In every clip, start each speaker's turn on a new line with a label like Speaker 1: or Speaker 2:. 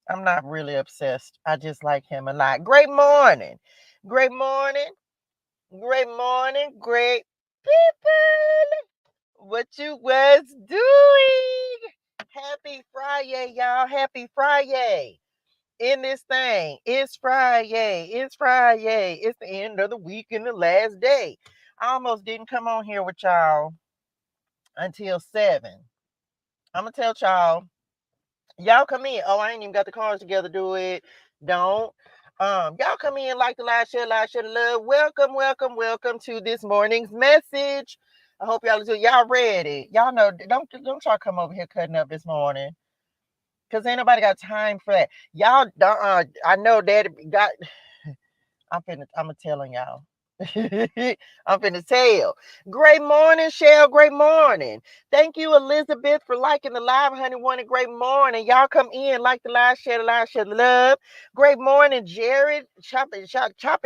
Speaker 1: I'm not really obsessed. I just like him a lot. Great morning. Great morning. Great morning. Great people. What you was doing? Happy Friday, y'all. Happy Friday. In this thing. It's Friday. It's Friday. It's the end of the week and the last day. I almost didn't come on here with y'all until 7. I'm going to tell y'all come in. Oh, I ain't even got the cards together. Do it. Don't. Y'all come in like the live, share the love. Welcome, welcome, welcome to this morning's message. I hope y'all do. Y'all ready? Y'all know. Don't try to come over here cutting up this morning, cause ain't nobody got time for that. Y'all, I know that got. I'm telling y'all. I'm finna tell. Great morning, Shell. Great morning. Thank you, Elizabeth, for liking the live, honey. One and great morning. Y'all come in, like the live, share the love. Great morning, Jared. Chopping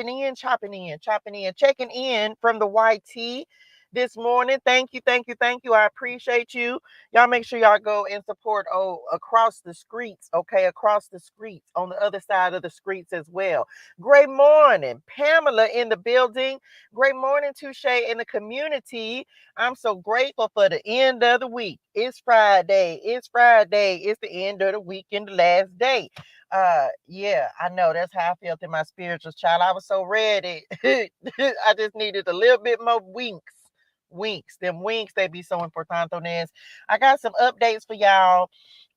Speaker 1: in, checking in from the YT this morning. Thank you, thank you, thank you. I appreciate you. Y'all make sure y'all go and support across the streets, okay? Across the streets, on the other side of the streets as well. Great morning, Pamela in the building. Great morning, Touche in the community. I'm so grateful for the end of the week. It's Friday. It's Friday. It's the end of the week and the last day. Yeah, I know that's how I felt in my spiritual child. I was so ready. I just needed a little bit more winks. Winks. Them winks, they be so important on this. I got some updates for y'all.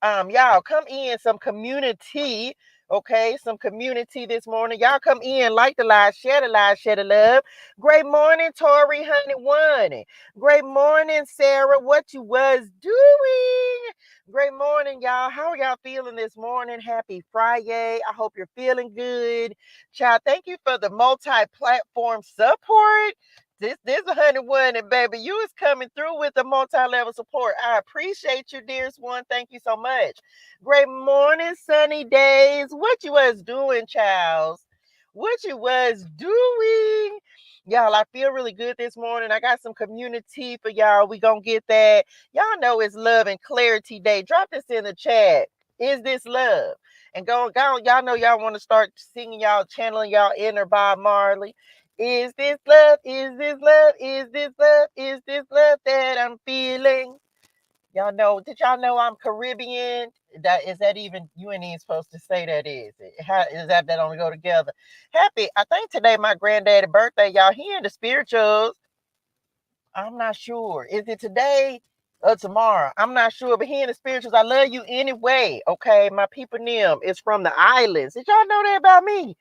Speaker 1: Y'all come in some community. Okay, some community this morning. Y'all come in, like the live, share the love. Great morning, Tori, honey, one. Great morning, Sarah. What you was doing? Great morning, y'all. How are y'all feeling this morning? Happy Friday. I hope you're feeling good. Child, thank you for the multi-platform support. This 101, and baby, you is coming through with the multi-level support. I appreciate you, dearest one. Thank you so much. Great morning, sunny days. What you was doing, Charles? What you was doing? Y'all, I feel really good this morning. I got some community for y'all. We gonna get that. Y'all know it's love and clarity day. Drop this in the chat. Is this love? And go, y'all know y'all want to start singing y'all, channeling y'all inner Bob Marley. Is this love? Is this love? Is this love? Is this love that I'm feeling? Y'all know, did y'all know I'm Caribbean? That is that even you ain't even supposed to say that, is it? How is that only go together? Happy, I think today my granddaddy birthday, y'all. He in the spirituals. I'm not sure. Is it today or tomorrow? I'm not sure, but he in the spirituals. I love you anyway. Okay, my people Nim is from the islands. Did y'all know that about me?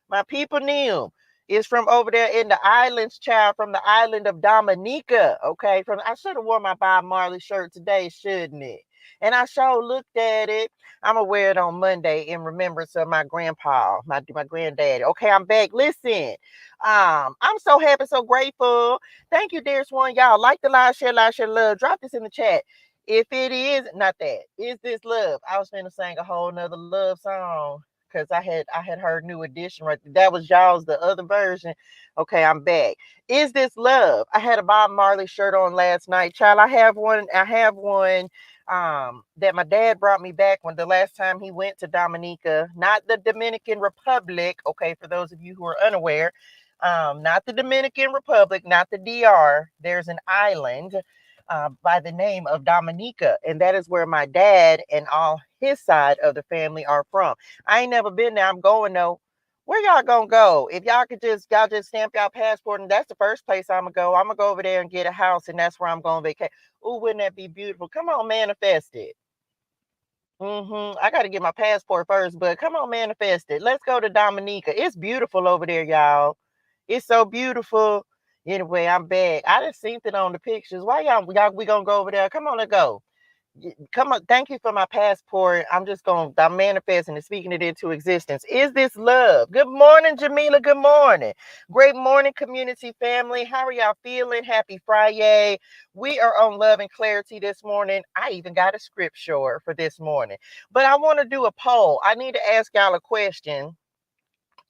Speaker 1: My people Nim is from over there in the islands, child, from the island of Dominica. Okay, from I should have worn my Bob Marley shirt today, shouldn't it? And I sure looked at it. I'm gonna wear it on Monday in remembrance of my grandpa, my granddaddy. Okay, I'm back. Listen, I'm so happy, so grateful. Thank you, dearest one. Y'all like the live, share love. Drop this in the chat. If it is not that, is this love? I was finna sing a whole nother love song because I had heard New Edition right there. That was y'all's the other version. Okay, I'm back. Is this love? I had a Bob Marley shirt on last night, child. I have one that my dad brought me back when the last time he went to Dominica, not the Dominican Republic. Okay, for those of you who are unaware, not the Dominican Republic, not the DR. There's an island by the name of Dominica, and that is where my dad and all his side of the family are from. I ain't never been there. I'm going though. Where y'all gonna go? If y'all just stamp y'all passport, and that's the first place I'm gonna go. I'm gonna go over there and get a house, and that's where I'm going to vacate. Oh, wouldn't that be beautiful? Come on, manifest it. I got to get my passport first, but come on, manifest it. Let's go to Dominica. It's beautiful over there, y'all. It's so beautiful. Anyway, I'm back. I just seen it on the pictures. Why y'all we gonna go over there? Come on, let's go. Come on, thank you for my passport. I'm manifesting and speaking it into existence. Is this love? Good morning, Jamila. Good morning. Great morning, community family. How are y'all feeling? Happy Friday. We are on love and clarity this morning. I even got a scripture for this morning. But I want to do a poll. I need to ask y'all a question.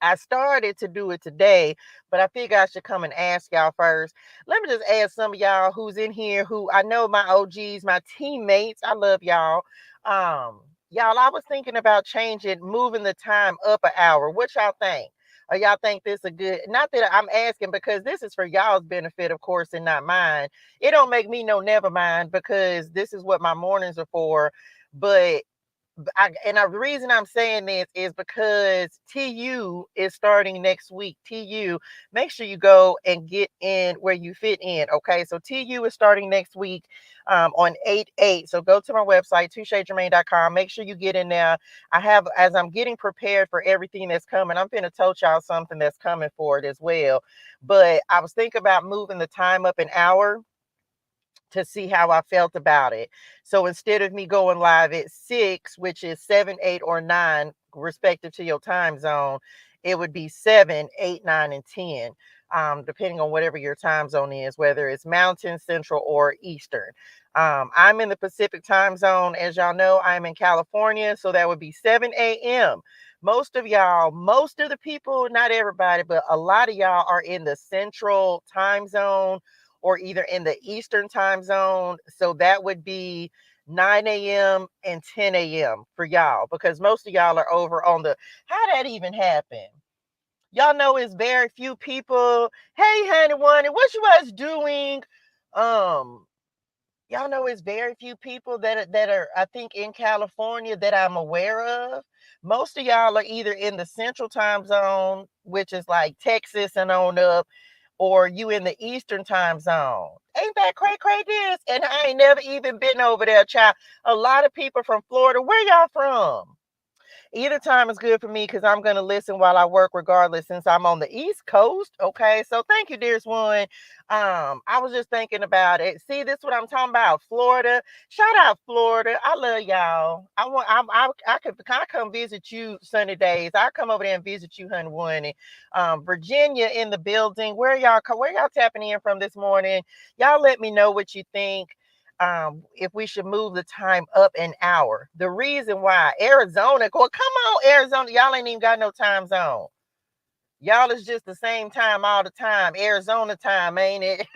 Speaker 1: I started to do it today, but I figure I should come and ask y'all first. Let me just ask some of y'all who's in here who I know my OGs, my teammates. I love y'all. Um, Y'all, I was thinking about changing, moving the time up an hour. What y'all think? Or y'all think this a good, not that I'm asking because this is for y'all's benefit, of course, and not mine. It don't make me no never mind because this is what my mornings are for. But the reason I'm saying this is because TU is starting next week. TU, make sure you go and get in where you fit in. Okay, so TU is starting next week on 8/8. So go to my website, touchejermaine.com. Make sure you get in there. I have, as I'm getting prepared for everything that's coming, I'm going to tell y'all something that's coming for it as well. But I was thinking about moving the time up an hour to see how I felt about it. So instead of me going live at 6, which is 7, 8, or 9, respective to your time zone, it would be 7, 8, 9, and 10, depending on whatever your time zone is, whether it's Mountain, Central, or Eastern. I'm in the Pacific time zone. As y'all know, I'm in California, so that would be 7 a.m. Most of y'all, most of the people, not everybody, but a lot of y'all are in the Central time zone or either in the Eastern time zone. So that would be 9 a.m. and 10 a.m. for y'all, because most of y'all are over on the, how that even happen? Y'all know it's very few people. Hey, honey, one, and what you guys doing? Um, y'all know it's very few people that are I think in California that I'm aware of. Most of y'all are either in the Central time zone, which is like Texas and on up, or you in the Eastern time zone. Ain't that cray this? And I ain't never even been over there, child. A lot of people from Florida. Where y'all from? Either time is good for me because I'm going to listen while I work regardless since I'm on the East Coast. Okay. So thank you, dearest one. I was just thinking about it. See, this is what I'm talking about. Florida. Shout out Florida. I love y'all. I come visit you Sunny days. I come over there and visit you, honey one. And Virginia in the building. Where y'all tapping in from this morning? Y'all let me know what you think, if we should move the time up an hour. The reason why Arizona, come on, Arizona, y'all ain't even got no time zone. Y'all is just the same time all the time. Arizona time, ain't it?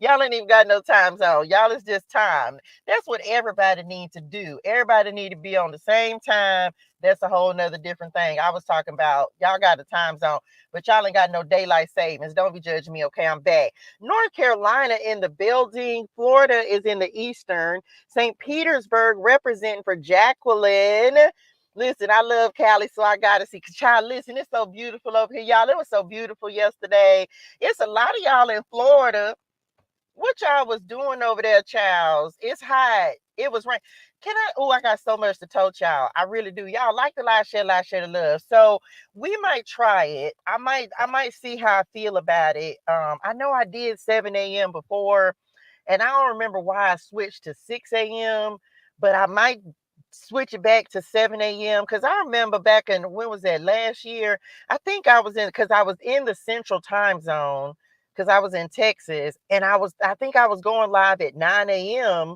Speaker 1: Y'all ain't even got no time zone. Y'all is just time. That's what everybody needs to do. Everybody need to be on the same time. That's a whole nother different thing. I was talking about y'all got a time zone, but y'all ain't got no daylight savings. Don't be judging me. Okay, I'm back. North Carolina in the building. Florida is in the Eastern. St. Petersburg representing for Jacqueline. Listen, I love Cali, so I gotta see. Child, listen, it's so beautiful over here, y'all. It was so beautiful yesterday. It's a lot of y'all in Florida. What y'all was doing over there, Charles? It's hot. It was rain. Can I? Oh, I got so much to tell y'all. I really do. Y'all like the live, share the love. So we might try it. I might see how I feel about it. I know I did 7 a.m. before, and I don't remember why I switched to 6 a.m., but I might switch it back to 7 a.m. because I remember back in, when was that, last year? I think I was in, because I was in the Central time zone because I was in Texas, and I think I was going live at 9 a.m.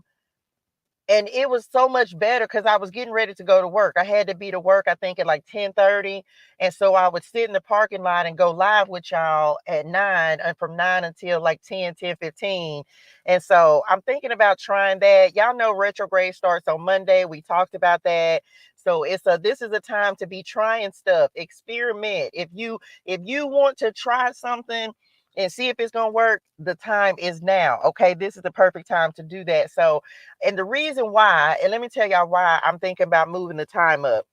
Speaker 1: And it was so much better because I was getting ready to go to work. I had to be to work, I think, at like 10:30. And so I would sit in the parking lot and go live with y'all at 9, and from 9 until like 10:15. And so I'm thinking about trying that. Y'all know retrograde starts on Monday. We talked about that. So this is a time to be trying stuff, experiment. If you want to try something and see if it's gonna work, the time is now. Okay, this is the perfect time to do that. So, and the reason why, and let me tell y'all why I'm thinking about moving the time up.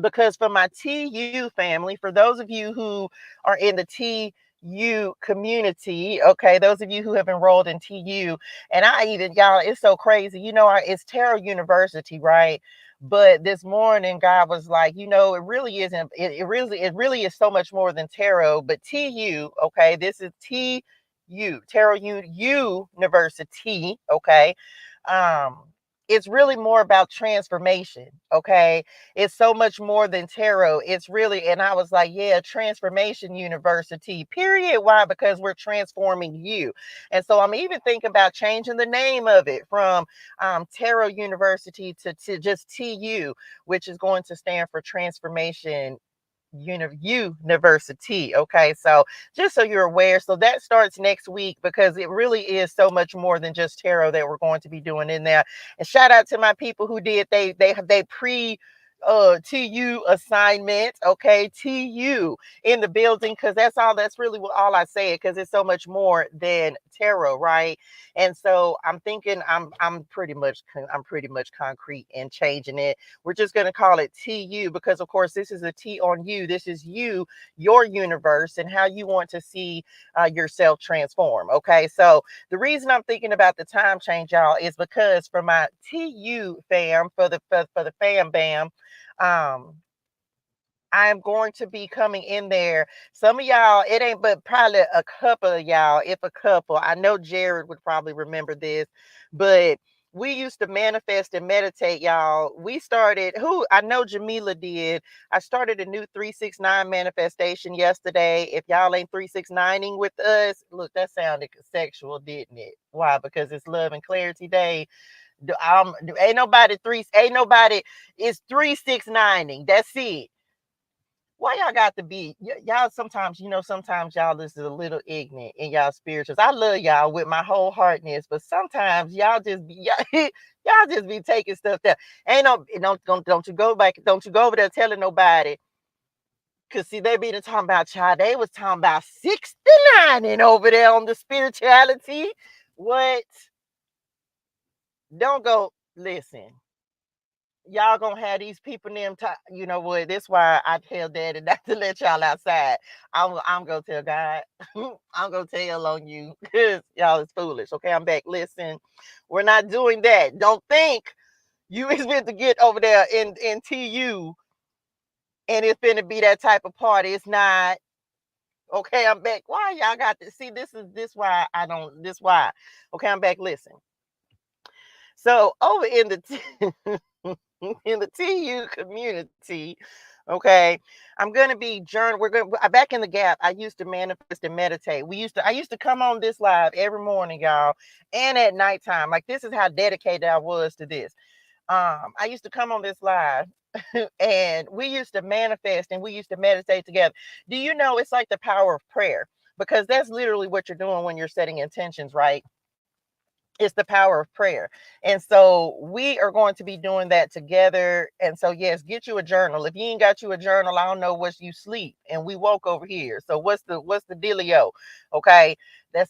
Speaker 1: Because for my TU family, for those of you who are in the TU community, okay, those of you who have enrolled in TU, and I even, y'all, it's so crazy. It's Tarot University, right? But this morning, God was like, it really isn't, it really is so much more than tarot, but TU, okay, this is TU, Tarot University, okay. Um, it's really more about transformation, okay? It's so much more than tarot. It's really, and I was like, yeah, Transformation University, period. Why? Because we're transforming you. And so I'm even thinking about changing the name of it from Tarot University to just TU, which is going to stand for Transformation University. Okay, so just so you're aware, so that starts next week, because it really is so much more than just tarot that we're going to be doing in there. And shout out to my people who did they pre TU assignment. Okay, TU in the building, because that's really all I say, because it's so much more than tarot, right? And so I'm thinking I'm pretty much concrete in changing it. We're just going to call it TU, because of course this is a T on you. This is you, your universe, and how you want to see yourself transform. Okay, so the reason I'm thinking about the time change, y'all, is because for my TU fam, for the fam bam, um I'm going to be coming in there. Some of y'all, it ain't but probably a couple of y'all, if a couple. I know Jared would probably remember this, but we used to manifest and meditate, y'all. We started, who I know Jamila did. I started a new 369 manifestation yesterday. If y'all ain't 369ing with us, look, that sounded sexual, didn't it? Why? Because it's Love and Clarity Day. Ain't nobody is 369ing. That's it. Why y'all got to be y'all sometimes, sometimes y'all is a little ignorant in y'all spirituals. I love y'all with my whole heartness, but sometimes y'all just be y'all just be taking stuff that ain't no don't you go back, don't you go over there telling nobody. Cause see, they be talking about, child, they was talking about 69 and over there on the spirituality. What? Don't go listen. Y'all gonna have these people them you know what, that's why I tell daddy not to let y'all outside. I'm gonna tell God. I'm gonna tell on you, because y'all is foolish. Okay, I'm back. Listen, we're not doing that. Don't think you expect to get over there in TU and it's gonna be that type of party. It's not. Okay, I'm back. Why y'all got to see, this why I don't, this why. Okay, I'm back. Listen, so over in the in the TU community, okay, I'm gonna be journal. We're gonna back in the gap. I used to manifest and meditate. I used to come on this live every morning, y'all, and at nighttime. Like, this is how dedicated I was to this. I used to come on this live and we used to manifest and we used to meditate together. Do you know it's like the power of prayer? Because that's literally what you're doing when you're setting intentions, right? It's the power of prayer. And so we are going to be doing that together. And so, yes, get you a journal. If you ain't got you a journal, I don't know what you sleep. And we woke over here. So what's the dealio? Okay. That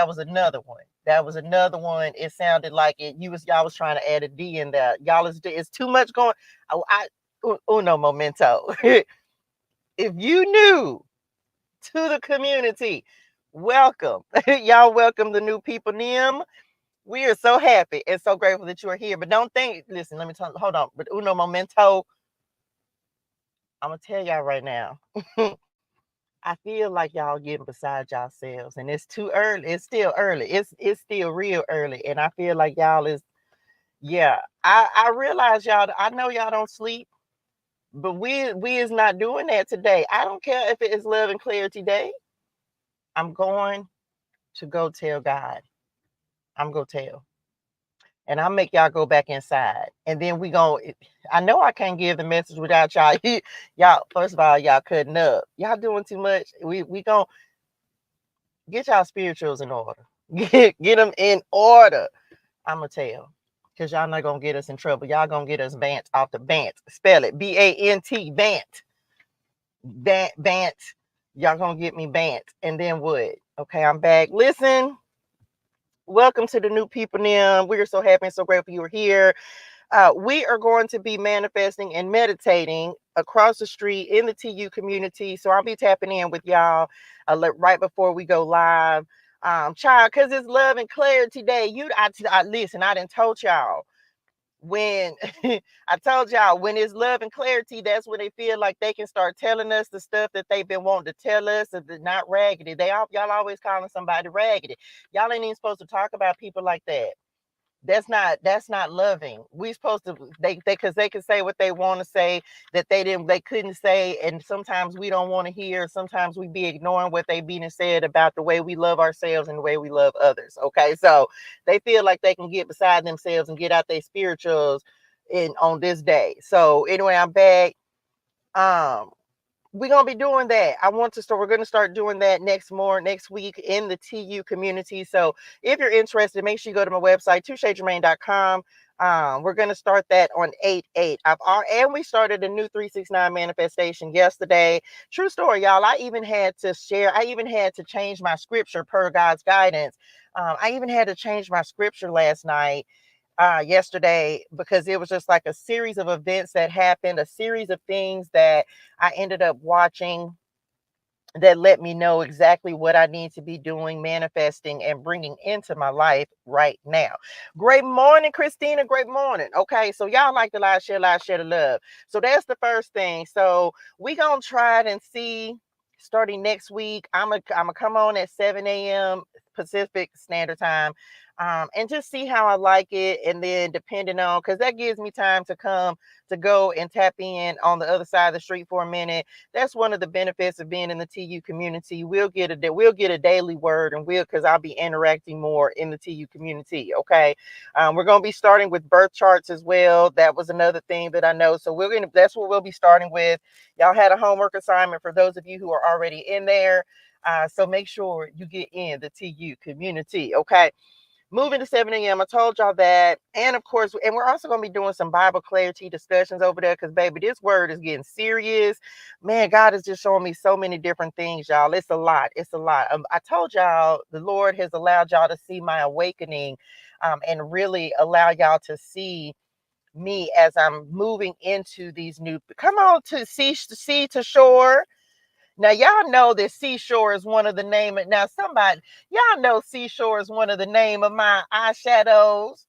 Speaker 1: was another one. That was another one. It sounded like y'all was trying to add a D in there. Y'all it's too much going. Uno momento. If you new to the community, welcome. Y'all welcome the new people. We are so happy and so grateful that you are here. But don't think, listen, let me hold on. But uno momento, I'm going to tell y'all right now. I feel like y'all getting beside yourselves, and it's too early. It's still early. It's still real early. And I feel like y'all is, yeah. I realize y'all, I know y'all don't sleep, but we is not doing that today. I don't care if it is Love and Clarity Day. I'm going to go tell God. I'm going to tell. And I'll make y'all go back inside. And then I know I can't give the message without y'all. Y'all, first of all, y'all cutting up. Y'all doing too much. We gonna get y'all spirituals in order. Get them in order. I'ma tell. Because y'all not gonna get us in trouble. Y'all gonna get us bant off the bant. Spell it. BANT, bant. Bant. Y'all gonna get me bant. And then what? Okay, I'm back. Listen. Welcome to the new people, Nim. We are so happy and so grateful you are here. We are going to be manifesting and meditating across the street in the TU community. So I'll be tapping in with y'all right before we go live. Child, because it's Love and Clarity Day. Listen, I done told y'all. When I told y'all, when it's love and clarity, that's when they feel like they can start telling us the stuff that they've been wanting to tell us. If they're not raggedy, y'all always calling somebody raggedy. Y'all ain't even supposed to talk about people like that. That's not loving. We supposed to, because they can say what they want to say that they couldn't say, and sometimes we don't want to hear. Sometimes we be ignoring what they being said about the way we love ourselves and the way we love others. Okay, so they feel like they can get beside themselves and get out their spirituals on this day. So anyway, I'm back. we're gonna be doing that. We're gonna start doing that next week in the TU community. So if you're interested, make sure you go to my website, touchejermaine.com. We're gonna start that on 8/8. And we started a new 369 manifestation yesterday. True story, y'all. I even had to change my scripture per God's guidance. I even had to change my scripture last night, yesterday, because it was just like a series of events that happened, a series of things that I ended up watching that let me know exactly what I need to be doing, manifesting, and bringing into my life right now. Great morning, Christina. Great morning. Okay, so y'all like the live, share the love. So that's the first thing. So we gonna try it and see. Starting next week, I'm gonna come on at 7 a.m. Pacific Standard Time, and just see how I like it. And then depending on, because that gives me time to go and tap in on the other side of the street for a minute. That's one of the benefits of being in the TU community. We'll get a daily word, and because I'll be interacting more in the TU community. Okay, we're gonna be starting with birth charts as well. That was another thing that I know. So that's what we'll be starting with. Y'all had a homework assignment for those of you who are already in there. So make sure you get in the TU community. Okay. Moving to 7 a.m. I told y'all that. And of course, and we're also going to be doing some Bible clarity discussions over there, because, baby, this word is getting serious. Man, God is just showing me so many different things, y'all. It's a lot. It's a lot. I told y'all the Lord has allowed y'all to see my awakening, and really allow y'all to see me as I'm moving into these new, come on, to sea to shore. Now, y'all know that Seashore is one of the name of, now somebody, y'all know Seashore is one of the name of my eyeshadows.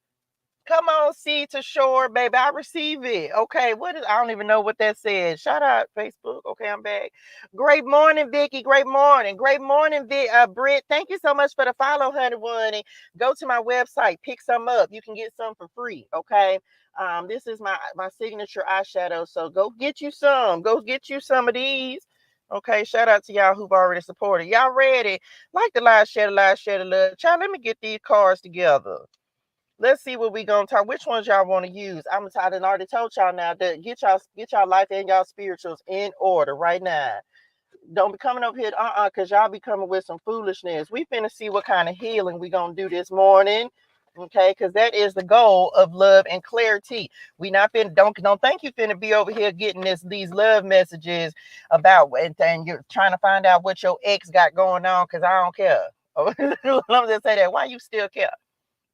Speaker 1: Come on, sea to shore, baby. I receive it. Okay, I don't even know what that said. Shout out Facebook. Okay, I'm back. Great morning, Vicky. Great morning. Great morning, Britt. Thank you so much for the follow, honey bunny. Go to my website, pick some up. You can get some for free. Okay. This is my signature eyeshadow. So go get you some. Go get you some of these. Okay, shout out to y'all who've already supported. Y'all ready? Like the live, share the love. Child, let me get these cards together. Let's see what we gonna talk. Which ones y'all want to use? I done already told y'all now that get y'all life and y'all spirituals in order right now. Don't be coming up here, because y'all be coming with some foolishness. We finna see what kind of healing we gonna do this morning. Okay, because that is the goal of love and clarity. We not finna don't think you finna be over here getting these love messages about, and you're trying to find out what your ex got going on, because I don't care. Let me just say that. Why you still care?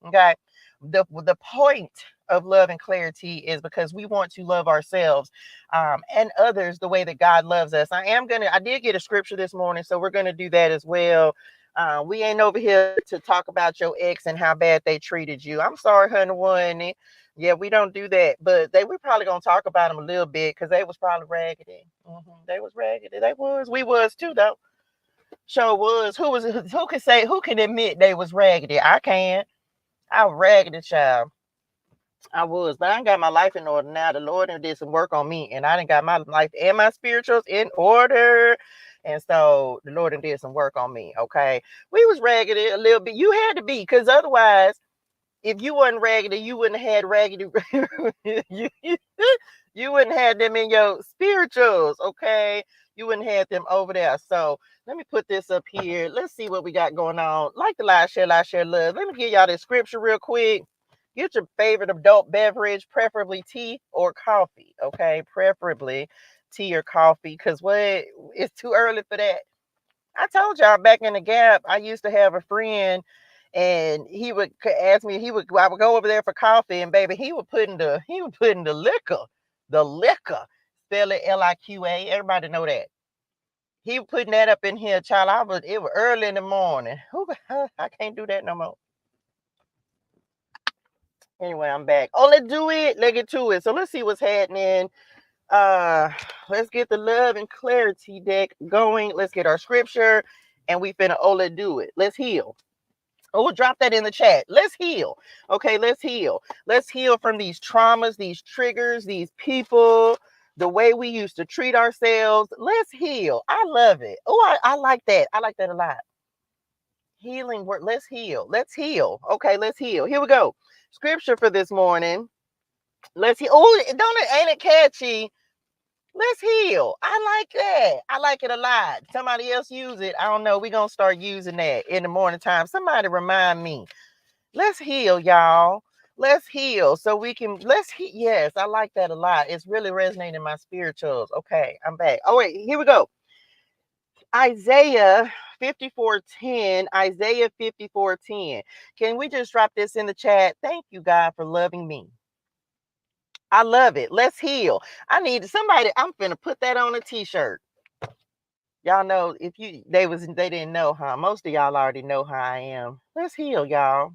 Speaker 1: Okay. The point of love and clarity is because we want to love ourselves, and others the way that God loves us. I did get a scripture this morning, so we're gonna do that as well. We ain't over here to talk about your ex and how bad they treated you. I'm sorry, honey one. Yeah, we don't do that, but we probably gonna talk about them a little bit, because they was probably raggedy. They was raggedy. We was too, though. Sure was. Who can admit they was raggedy? I can. I was raggedy, child. I was, but I ain't got my life in order now. The Lord did some work on me, and I didn't got my life and my spirituals in order. And so the Lord did some work on me. Okay. We was raggedy a little bit. You had to be, because otherwise, if you wasn't raggedy, you wouldn't have had raggedy. you, you wouldn't have them in your spirituals. Okay. You wouldn't have them over there. So let me put this up here. Let's see what we got going on. Like the live, share love. Let me give y'all this scripture real quick. Get your favorite adult beverage, preferably tea or coffee. Okay, preferably tea or coffee, because it's too early for that. I told y'all back in the Gap, I used to have a friend, and he would ask me. I would go over there for coffee, and baby, he would put in the liquor, spell it Liqa. Everybody know that. He was putting that up in here, child. It was early in the morning. I can't do that no more. Anyway, I'm back. Oh, let's do it. Let's get to it. So let's see what's happening. Let's get the love and clarity deck going. Let's get our scripture, and we finna let's do it. Let's heal. Oh, drop that in the chat. Let's heal. Okay, let's heal. Let's heal from these traumas, these triggers, these people, the way we used to treat ourselves. Let's heal. I love it. Oh, I like that. I like that a lot. Healing work. Let's heal. Let's heal. Okay, let's heal. Here we go. Scripture for this morning. Let's heal. Oh, ain't it catchy? Let's heal. I like that. I like it a lot. Somebody else use it. I don't know. We're going to start using that in the morning time. Somebody remind me. Let's heal, y'all. Let's heal so we can, yes, I like that a lot. It's really resonating in my spirituals. Okay, I'm back. Oh, wait, here we go. Isaiah 54:10. Isaiah 54:10. Can we just drop this in the chat? Thank you, God, for loving me. I love it. Let's heal. I need somebody. I'm finna put that on a t-shirt. Y'all know if you they didn't know, huh? Most of y'all already know how I am. Let's heal, y'all.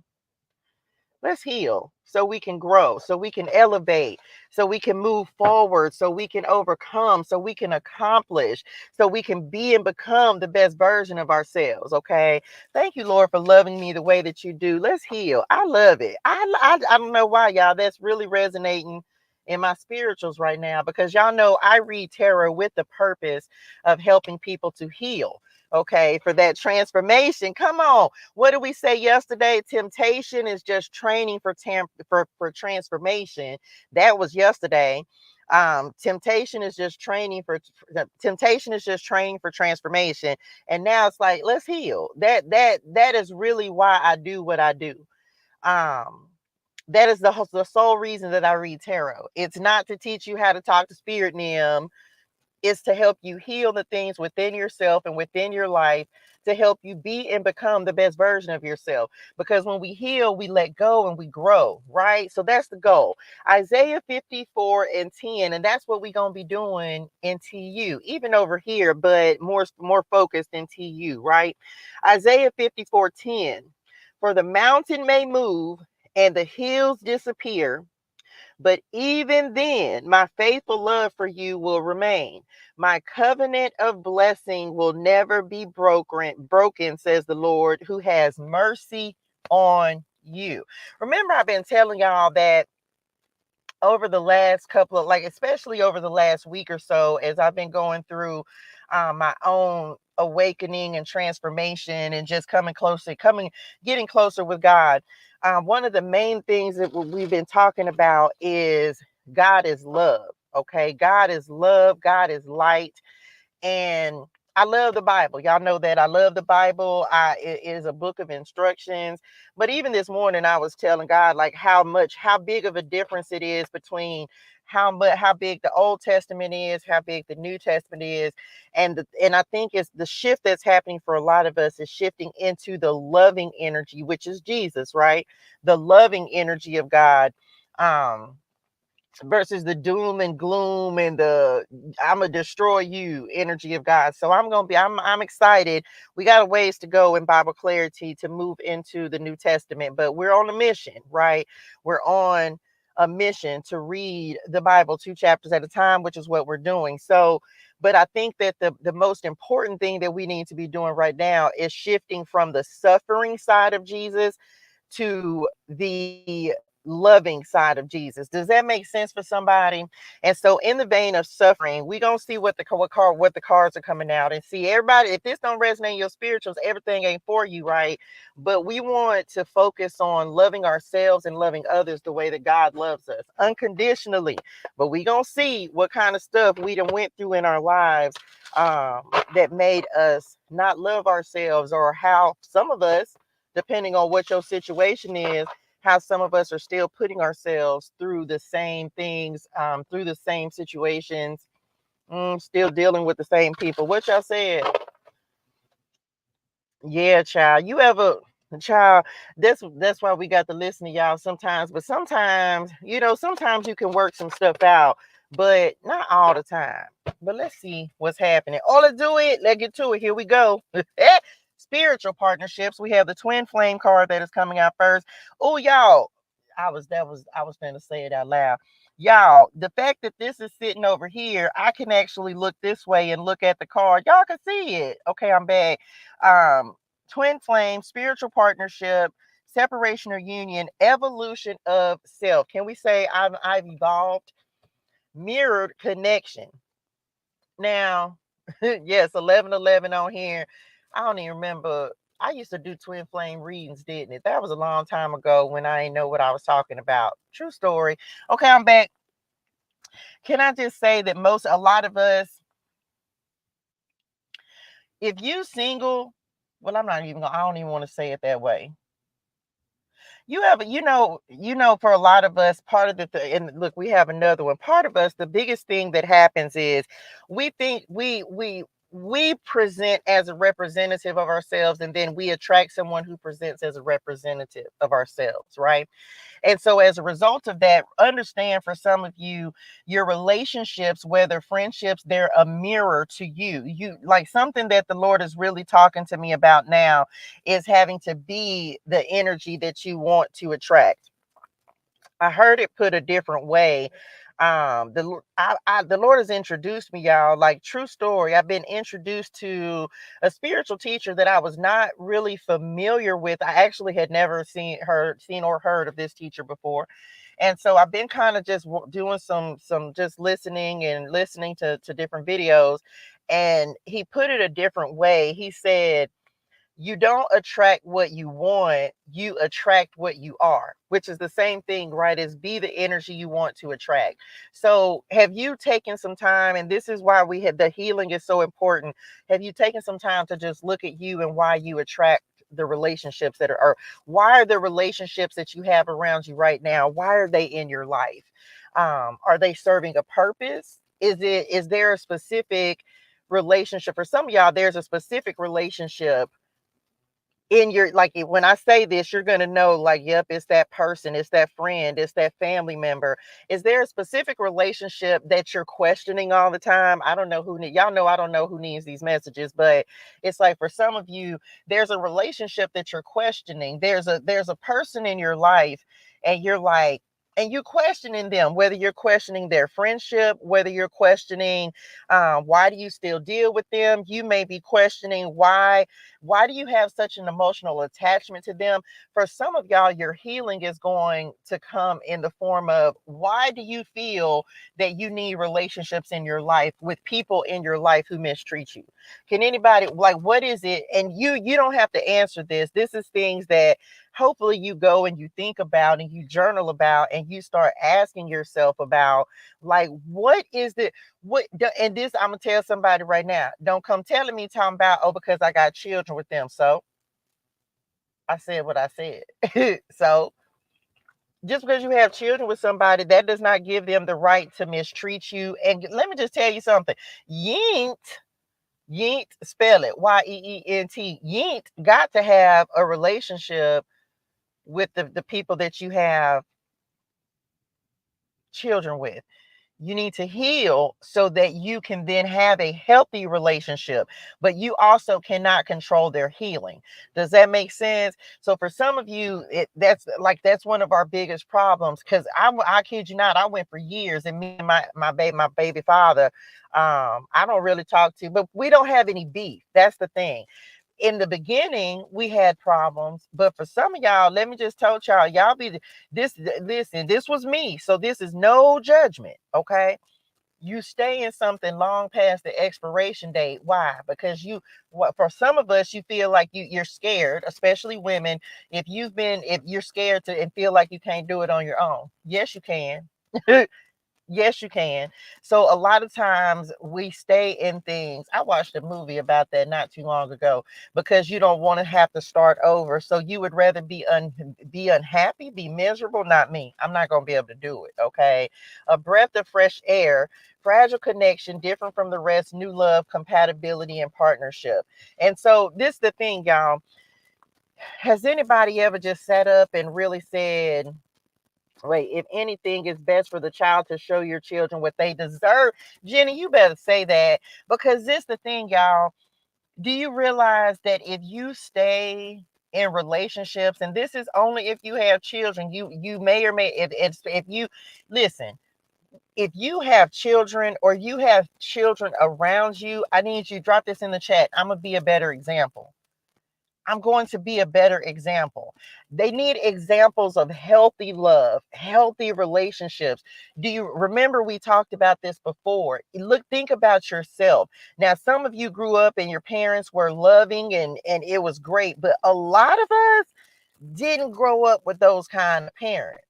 Speaker 1: Let's heal so we can grow, so we can elevate, so we can move forward, so we can overcome, so we can accomplish, so we can be and become the best version of ourselves. Okay. Thank you, Lord, for loving me the way that you do. Let's heal. I love it. I don't know why, y'all. That's really resonating in my spirituals right now because y'all know I read tarot with the purpose of helping people to heal. Okay, for that transformation. Come on. What did we say yesterday? Temptation is just training for transformation. That was yesterday. Temptation is just training for transformation. And now it's like, let's heal. That is really why I do what I do. Um, that is the sole reason that I read tarot. It's not to teach you how to talk to spirit, Nim. Is to help you heal the things within yourself and within your life to help you be and become the best version of yourself. Because when we heal, we let go and we grow, right? So that's the goal. Isaiah 54:10, and that's what we're going to be doing in TU, even over here, but more focused in TU, right? Isaiah 54:10, for the mountain may move and the hills disappear, but even then, my faithful love for you will remain. My covenant of blessing will never be broken, says the Lord, who has mercy on you. Remember, I've been telling y'all that over the last couple of, like, especially over the last week or so, as I've been going through my own awakening and transformation and just getting closer with God. One of the main things that we've been talking about is God is love. Okay. God is love. God is light. And I love the Bible. Y'all know that I love the Bible. It is a book of instructions. But even this morning, I was telling God like how big of a difference it is between how big the Old Testament is, how big the New Testament is, and I think it's the shift that's happening for a lot of us is shifting into the loving energy, which is Jesus, right? The loving energy of God. Versus the doom and gloom and the I'm gonna destroy you energy of God. So I'm excited. We got a ways to go in Bible clarity to move into the New Testament, but we're on a mission, right? We're on a mission to read the Bible 2 chapters at a time, which is what we're doing. So, but I think that the most important thing that we need to be doing right now is shifting from the suffering side of Jesus to the loving side of Jesus. Does that make sense for somebody? And so in the vein of suffering, we're going to see what the cards are coming out and see everybody. If this don't resonate in your spirituals, everything ain't for you, right? But we want to focus on loving ourselves and loving others the way that God loves us unconditionally. But we going to see what kind of stuff we done went through in our lives that made us not love ourselves, or how some of us, depending on what your situation is, how some of us are still putting ourselves through the same things, through the same situations, still dealing with the same people. What y'all said? Yeah, child. Child, that's why we got to listen to y'all sometimes. But sometimes, sometimes you can work some stuff out, but not all the time. But let's see what's happening. Oh, let's do it. Let's get to it. Here we go. Spiritual partnerships. We have the twin flame card that is coming out first. Oh, y'all. I was going to say it out loud. Y'all, the fact that this is sitting over here, I can actually look this way and look at the card. Y'all can see it. Okay, I'm back. Twin flame, spiritual partnership, separation or union, evolution of self. Can we say I've evolved? Mirrored connection. Now, yes, 1111 on here. I don't even remember. I used to do twin flame readings, didn't it? That was a long time ago when I didn't know what I was talking about. True story. Okay, I'm back. Can I just say that a lot of us, if you single, well, I don't even want to say it that way. You have, for a lot of us, part of and look, we have another one. Part of us, the biggest thing that happens is we think we present as a representative of ourselves, and then we attract someone who presents as a representative of ourselves, right? And so as a result of that, understand, for some of you, your relationships, whether friendships, they're a mirror to you. You like, something that the Lord is really talking to me about now is having to be the energy that you want to attract. I heard it put a different way. The Lord has introduced me, y'all, like, true story. I've been introduced to a spiritual teacher that I was not really familiar with. I actually had never seen or heard of this teacher before. And so I've been kind of just doing some just listening and listening to different videos. And he put it a different way. He said, you don't attract what you want, you attract what you are, which is the same thing, right? Is be the energy you want to attract. So have you taken some time, and this is why the healing is so important. Have you taken some time to just look at you and why you attract the relationships or why are the relationships that you have around you right now, why are they in your life? Are they serving a purpose? Is there a specific relationship? For some of y'all, there's a specific relationship in your, like, when I say this, you're going to know, like, yep, it's that person, it's that friend, it's that family member. Is there a specific relationship that you're questioning all the time? I don't know y'all know, I don't know who needs these messages, but it's like, for some of you, there's a relationship that you're questioning. There's a person in your life, and you're like, and you're questioning them, whether you're questioning their friendship, whether you're questioning, why do you still deal with them? You may be questioning, why do you have such an emotional attachment to them? For some of y'all, your healing is going to come in the form of, why do you feel that you need relationships in your life with people in your life who mistreat you? Can anybody, like, what is it? And you don't have to answer this. This is things that hopefully you go and you think about and you journal about and you start asking yourself about, like, what is it? And this, I'm gonna tell somebody right now, don't come telling me, talking about, oh, because I got children with them. So I said what I said. So just because you have children with somebody, that does not give them the right to mistreat you. And let me just tell you something. Yint, yint, spell it YEENT. Yint got to have a relationship with the people that you have children with. You need to heal so that you can then have a healthy relationship, but you also cannot control their healing. Does that make sense? So for some of you, that's one of our biggest problems. Because I kid you not, I went for years, and me and my baby father, I don't really talk to, but we don't have any beef. That's the thing. In the beginning, we had problems, but for some of y'all, let me just tell y'all be listen, this was me, so this is no judgment, okay? You stay in something long past the expiration date. Why? Because for some of us, you feel like you're scared, especially women. If you're scared and feel like you can't do it on your own. Yes, you can. Yes, you can. So a lot of times we stay in things. I watched a movie about that not too long ago, because you don't want to have to start over. So you would rather be unhappy, be miserable. Not me. I'm not going to be able to do it. Okay. A breath of fresh air, fragile connection, different from the rest, new love, compatibility, and partnership. And so this is the thing, y'all. Has anybody ever just sat up and really said, wait, if anything is best for the child, to show your children what they deserve? Jenny, you better say that, because this the thing, y'all. Do you realize that if you stay in relationships, and this is only if you have children, you may or may, if you listen, if you have children or you have children around you, I need you to drop this in the chat. I'm gonna be a better example. I'm going to be a better example. They need examples of healthy love, healthy relationships. Do you remember we talked about this before? Think about yourself. Now, some of you grew up and your parents were loving and it was great, but a lot of us didn't grow up with those kind of parents.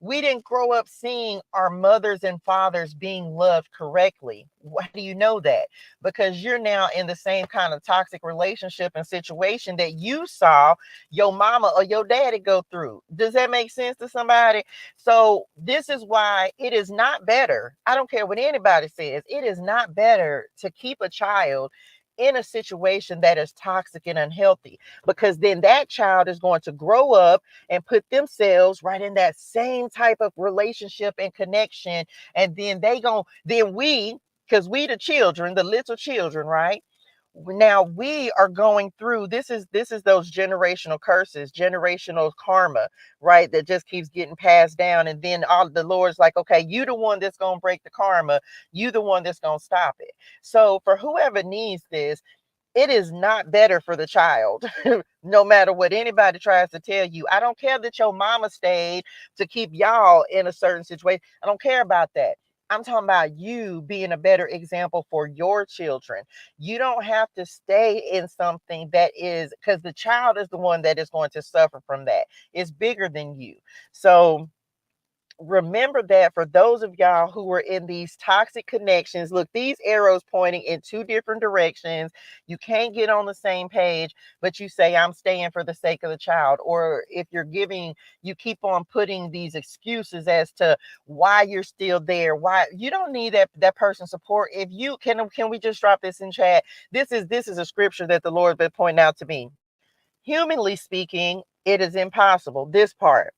Speaker 1: We didn't grow up seeing our mothers and fathers being loved correctly. How do you know that? Because you're now in the same kind of toxic relationship and situation that you saw your mama or your daddy go through. Does that make sense to somebody? So this is why it is not better. I don't care what anybody says. It is not better to keep a child in a situation that is toxic and unhealthy, because then that child is going to grow up and put themselves right in that same type of relationship and connection. And then we, because we the children, the little children, right? Now we are going through, this is those generational curses, generational karma, right? That just keeps getting passed down. And then all the Lord's like, okay, you the one that's gonna break the karma, you the one that's gonna stop it. So for whoever needs this, it is not better for the child, no matter what anybody tries to tell you. I don't care that your mama stayed to keep y'all in a certain situation. I don't care about that. I'm talking about you being a better example for your children. You don't have to stay in something that is, because the child is the one that is going to suffer from that. It's bigger than you. So remember that for those of y'all who are in these toxic connections, look, these arrows pointing in two different directions. You can't get on the same page, but you say, I'm staying for the sake of the child. Or if you're giving, you keep on putting these excuses as to why you're still there. Why you don't need that person's support. If you can we just drop this in chat? This is a scripture that the Lord been pointing out to me. Humanly speaking, it is impossible. This part.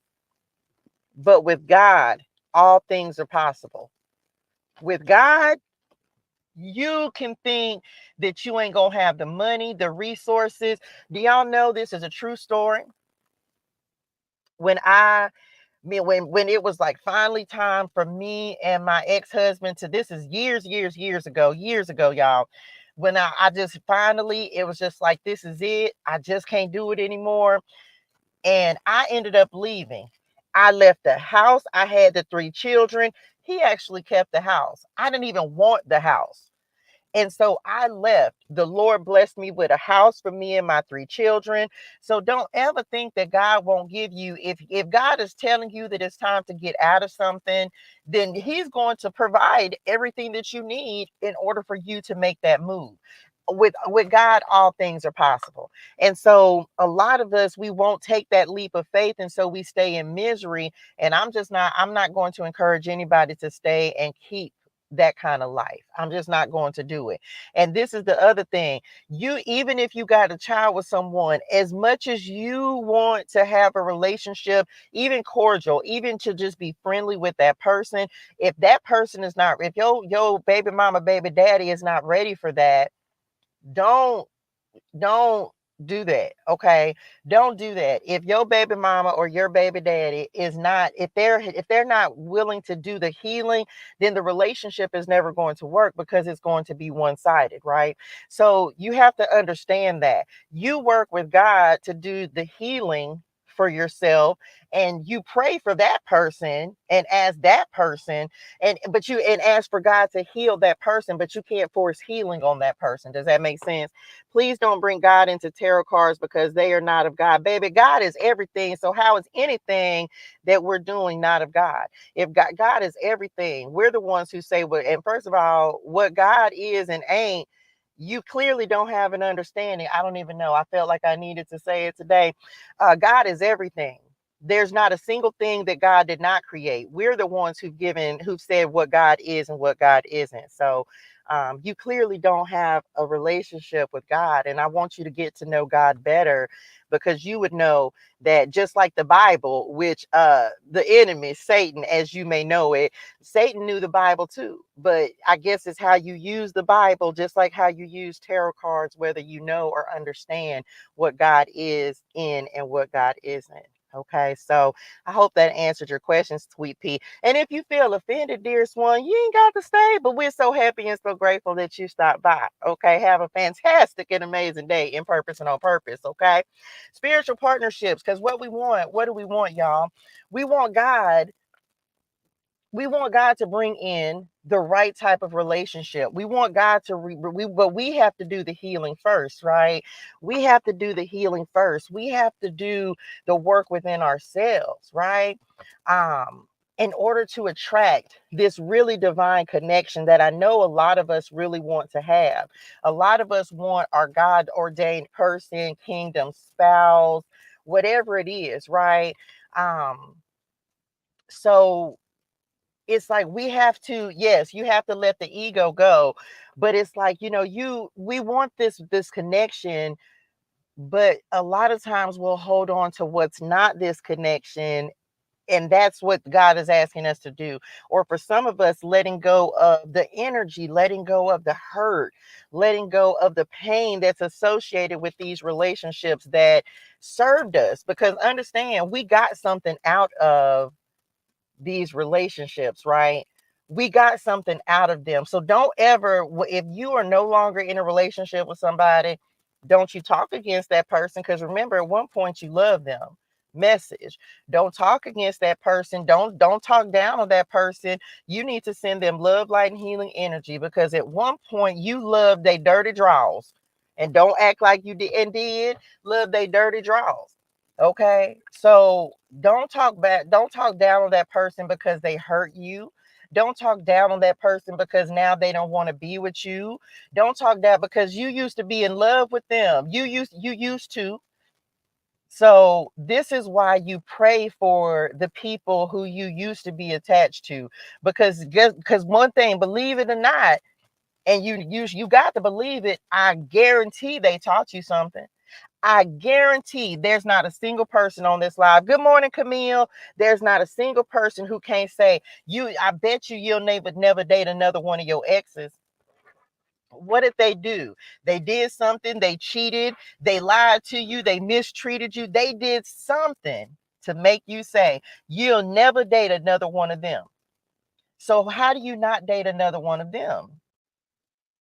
Speaker 1: But with God, all things are possible. With God, you can think that you ain't gonna have the money, the resources. Do y'all know this is a true story? When when it was like finally time for me and my ex-husband to, this is years ago, y'all. When I just finally, it was just like, this is it. I just can't do it anymore. And I ended up leaving. I left the house. I had the three children. He actually kept the house. I didn't even want the house. And so I left. The Lord blessed me with a house for me and my three children. So don't ever think that God won't give you. If God is telling you that it's time to get out of something, then he's going to provide everything that you need in order for you to make that move. With God, all things are possible. And so a lot of us, we won't take that leap of faith, and so we stay in misery. And I'm not going to encourage anybody to stay and keep that kind of life. I'm just not going to do it. And this is the other thing. You, even if you got a child with someone, as much as you want to have a relationship, even cordial, even to just be friendly with that person, if that person is not, if your baby mama, baby daddy is not ready for that, don't don't do that. Okay, don't do that. If your baby mama or your baby daddy is not, if they're not willing to do the healing, then the relationship is never going to work, because it's going to be one-sided, right? So you have to understand that you work with God to do the healing for yourself, and you pray for that person and ask that person, and ask for God to heal that person, but you can't force healing on that person. Does that make sense? Please don't bring God into tarot cards, because they are not of God. Baby, God is everything. So how is anything that we're doing not of God? If God is everything, we're the ones who say, well, and first of all, what God is and ain't, you clearly don't have an understanding. I don't even know. I felt like I needed to say it today. God is everything. There's not a single thing that God did not create. We're the ones who've said what God is and what God isn't. So you clearly don't have a relationship with God. And I want you to get to know God better, because you would know that, just like the Bible, which the enemy, Satan, as you may know it, Satan knew the Bible too. But I guess it's how you use the Bible, just like how you use tarot cards, whether you know or understand what God is in and what God isn't. Okay, so I hope that answered your questions, Sweet Pea. And if you feel offended, dearest one, you ain't got to stay, but we're so happy and so grateful that you stopped by. Okay, have a fantastic and amazing day in purpose and on purpose. Okay, spiritual partnerships, because what do we want, y'all? We want God. We want God to bring in the right type of relationship. We want God to but we have to do the healing first, right? We have to do the healing first. We have to do the work within ourselves, right? in order to attract this really divine connection that I know a lot of us really want to have. A lot of us want our God ordained person, kingdom spouse, whatever it is, right? Um, so it's like we have to, yes, you have to let the ego go, but it's like, we want this connection, but a lot of times we'll hold on to what's not this connection, and that's what God is asking us to do. Or for some of us, letting go of the energy, letting go of the hurt, letting go of the pain that's associated with these relationships that served us. Because understand, we got something out of these relationships, right? We got something out of them. So don't ever, if you are no longer in a relationship with somebody, don't you talk against that person, because remember, at one point you love them. Message: don't talk against that person. Don't talk down on that person. You need to send them love, light, and healing energy, because at one point you loved their dirty draws. And don't act like you did love their dirty draws. Okay, so don't talk down on that person because they hurt you. Don't talk down on that person because now they don't want to be with you. Don't talk down because you used to be in love with them. You used to. So this is why you pray for the people who you used to be attached to, because one thing, believe it or not, and you got to believe it, I guarantee they taught you something. I guarantee there's not a single person on this live. Good morning, Camille. There's not a single person who can't say, I bet you'll never date another one of your exes. What did they do? They did something. They cheated. They lied to you. They mistreated you. They did something to make you say, you'll never date another one of them. So how do you not date another one of them?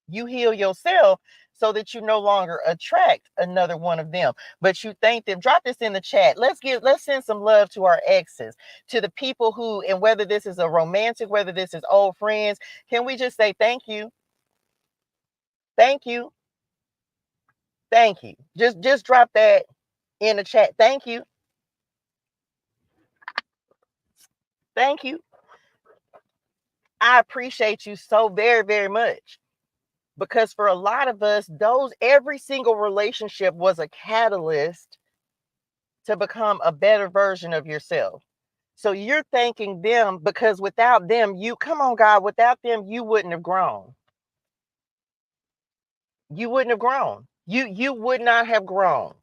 Speaker 1: You heal yourself so that you no longer attract another one of them, but you thank them. Drop this in the chat. Let's send some love to our exes, to the people who, and whether this is a romantic, whether this is old friends, can we just say thank you? Thank you. Thank you. Just drop that in the chat. Thank you. Thank you. I appreciate you so very, very much. Because for a lot of us, every single relationship was a catalyst to become a better version of yourself. So you're thanking them, because without them, come on, God, without them, you wouldn't have grown. You wouldn't have grown. You would not have grown.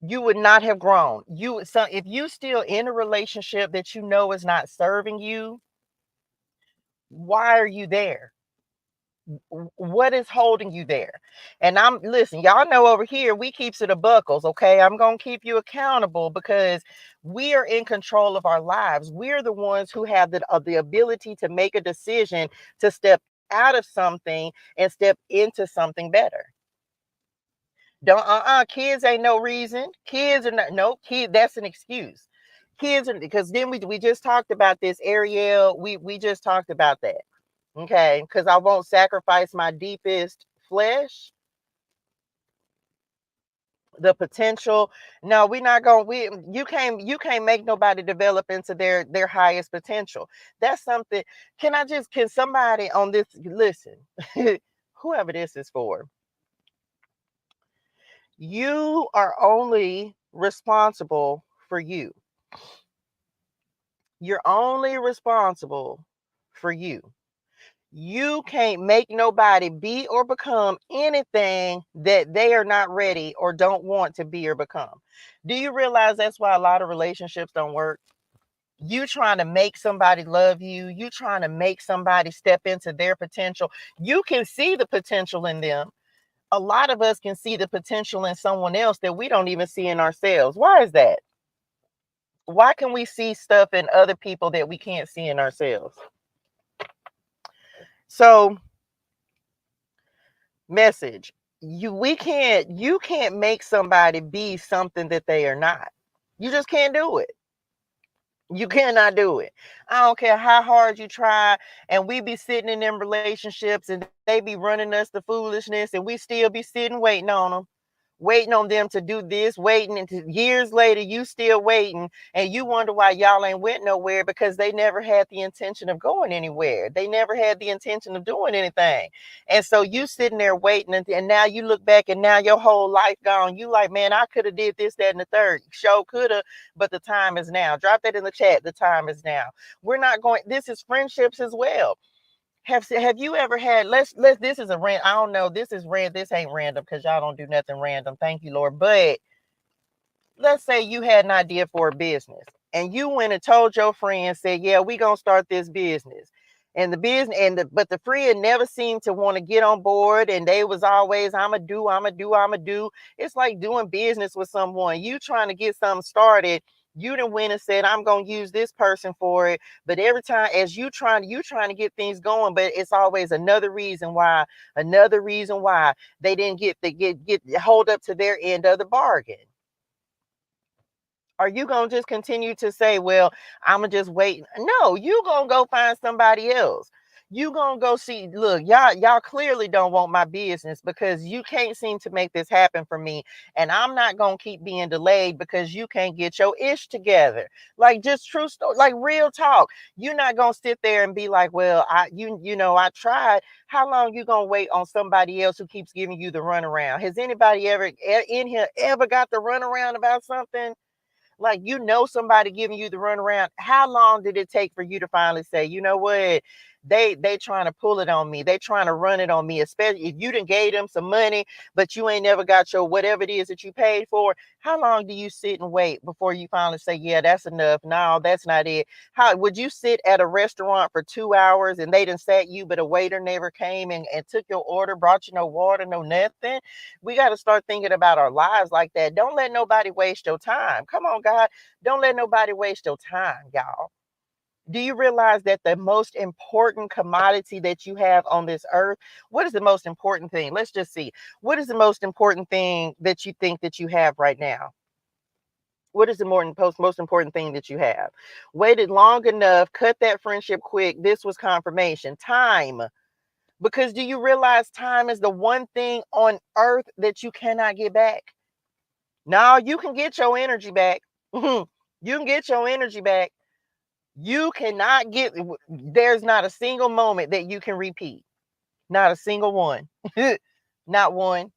Speaker 1: You would not have grown. If you still in a relationship that you know is not serving you, why are you there? What is holding you there? And listen, y'all know over here we keeps it a buckles, okay? I'm gonna keep you accountable, because we are in control of our lives. We're the ones who have the ability to make a decision to step out of something and step into something better. Don't kids ain't no reason. Kids are not, no kid, that's an excuse. Kids are, because then we just talked about this, Ariel. We just talked about that. Okay, because I won't sacrifice my deepest flesh, the potential. No, we're not going. You can't make nobody develop into their highest potential. That's something. Can somebody on this listen? Whoever this is for, you are only responsible for you. You're only responsible for you. You can't make nobody be or become anything that they are not ready or don't want to be or become. Do you realize that's why a lot of relationships don't work? You trying to make somebody love you. You trying to make somebody step into their potential. You can see the potential in them. A lot of us can see the potential in someone else that we don't even see in ourselves. Why is that? Why can we see stuff in other people that we can't see in ourselves? So, message, you can't make somebody be something that they are not. You just can't do it. You cannot do it. I don't care how hard you try, and we be sitting in them relationships and they be running us the foolishness, and we still be sitting waiting on them. waiting on them to do this, waiting, and years later you still waiting, and you wonder why y'all ain't went nowhere, because they never had the intention of going anywhere. They never had the intention of doing anything. And so you sitting there waiting, and now you look back, and now your whole life gone. You like, man, I could have did this, that, and the third. Show could have, but the time is now. Drop that in the chat. The time is now. We're not going. This is friendships as well. Have you ever had, let's this is a rant. I don't know. This is random. This ain't random, because y'all don't do nothing random. Thank you, Lord. But let's say you had an idea for a business, and you went and told your friend, said, yeah, we gonna start this business. And the business, but the friend never seemed to want to get on board, and they was always, I'ma do. It's like doing business with someone. You trying to get something started. You done went and said, I'm gonna use this person for it. But every time, as you trying to get things going, but it's always another reason why they didn't get hold up to their end of the bargain. Are you going to just continue to say, well, I'm going to just wait? No, you going to go find somebody else. You going to go see, look, y'all clearly don't want my business, because you can't seem to make this happen for me. And I'm not going to keep being delayed because you can't get your ish together. Like, just true story, like real talk. You're not going to sit there and be like, well, I tried. How long you going to wait on somebody else who keeps giving you the runaround? Has anybody ever in here ever got the runaround about something? Like, somebody giving you the runaround. How long did it take for you to finally say, you know what? They trying to pull it on me. They trying to run it on me, especially if you done gave them some money, but you ain't never got your whatever it is that you paid for. How long do you sit and wait before you finally say, yeah, that's enough? No, that's not it. How would you sit at a restaurant for 2 hours and they done sat you, but a waiter never came and took your order, brought you no water, no nothing? We got to start thinking about our lives like that. Don't let nobody waste your time. Come on, God. Don't let nobody waste your time, y'all. Do you realize that the most important commodity that you have on this earth, what is the most important thing? Let's just see. What is the most important thing that you think that you have right now? What is the most important thing that you have? Waited long enough, cut that friendship quick. This was confirmation. Time. Because do you realize time is the one thing on earth that you cannot get back? Now you can get your energy back. You can get your energy back. You cannot there's not a single moment that you can repeat. Not a single one. Not one.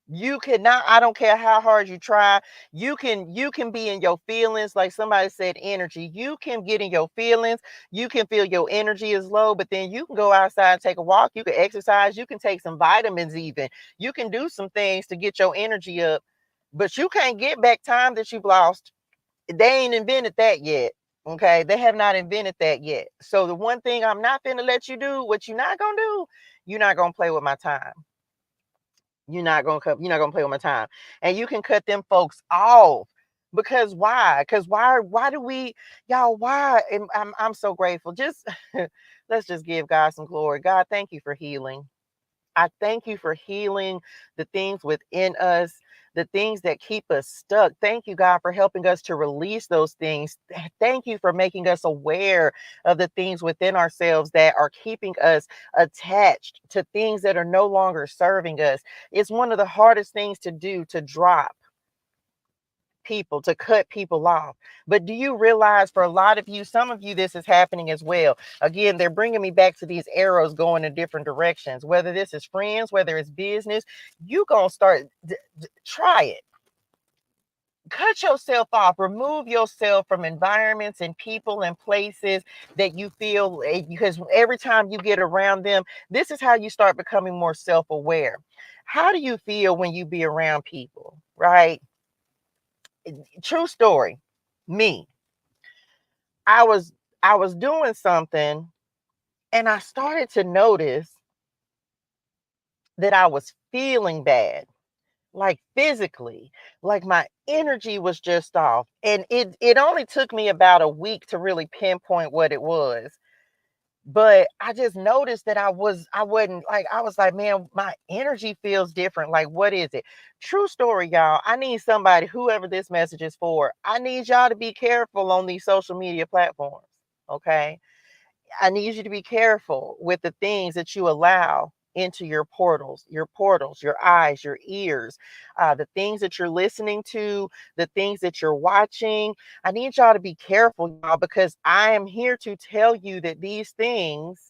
Speaker 1: You cannot, I don't care how hard you try. You can be in your feelings, like somebody said, energy. You can get in your feelings. You can feel your energy is low, but then you can go outside and take a walk. You can exercise. You can take some vitamins even. You can do some things to get your energy up, but you can't get back time that you've lost. They ain't invented that yet. Okay, they have not invented that yet. So the one thing I'm not going to let you do, what you're not going to do, you're not going to play with my time. You're not gonna play with my time. And you can cut them folks off. Because why? Because why do we, y'all, why? And I'm so grateful. Just let's just give God some glory. God, thank you for healing. I thank you for healing the things within us, the things that keep us stuck. Thank you, God, for helping us to release those things. Thank you for making us aware of the things within ourselves that are keeping us attached to things that are no longer serving us. It's one of the hardest things to do, to drop people, to cut people off. But do you realize, for a lot of you, some of you, this is happening as well? Again, they're bringing me back to these arrows going in different directions. Whether this is friends, whether it's business, you gonna start, try it. Cut yourself off, remove yourself from environments and people and places that you feel, because every time you get around them, this is how you start becoming more self-aware. How do you feel when you be around people, right? True story. Me, I was I was doing something, and I started to notice that I was feeling bad, like physically, like my energy was just off. And it only took me about a week to really pinpoint what it was. But I just noticed that I wasn't like, I was like, man, my energy feels different. Like, what is it? True story, y'all. I need somebody, whoever this message is for, I need y'all to be careful on these social media platforms. Okay. I need you to be careful with the things that you allow into your portals, your eyes, your ears, the things that you're listening to, the things that you're watching. I need y'all to be careful, y'all, because I am here to tell you that these things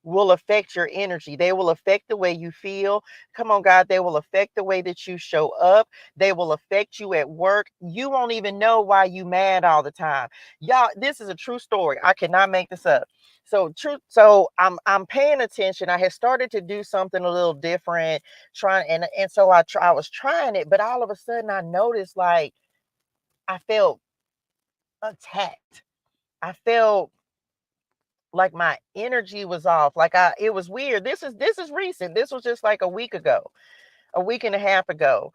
Speaker 1: will affect your energy. They will affect the way you feel. Come on, God. They will affect the way that you show up. They will affect you at work. You won't even know why you mad all the time. Y'all, this is a true story. I cannot make this up. So true. So I'm paying attention. I had started to do something a little different, trying and so I was trying it, but all of a sudden I noticed like I felt attacked. I felt like my energy was off. Like it was weird. This is recent. This was just like a week ago, a week and a half ago.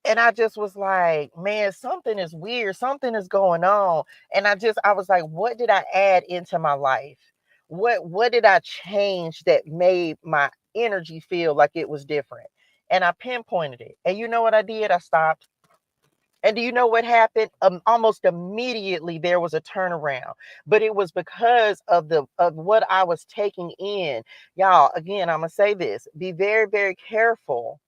Speaker 1: And I just was like, man, something is weird. Something is going on. And I was like, what did I add into my life? What did I change that made my energy feel like it was different? And I pinpointed it. And you know what I did? I stopped. And do you know what happened? Almost immediately there was a turnaround, but it was because of what I was taking in. Y'all, again, I'm gonna say this: be very, very careful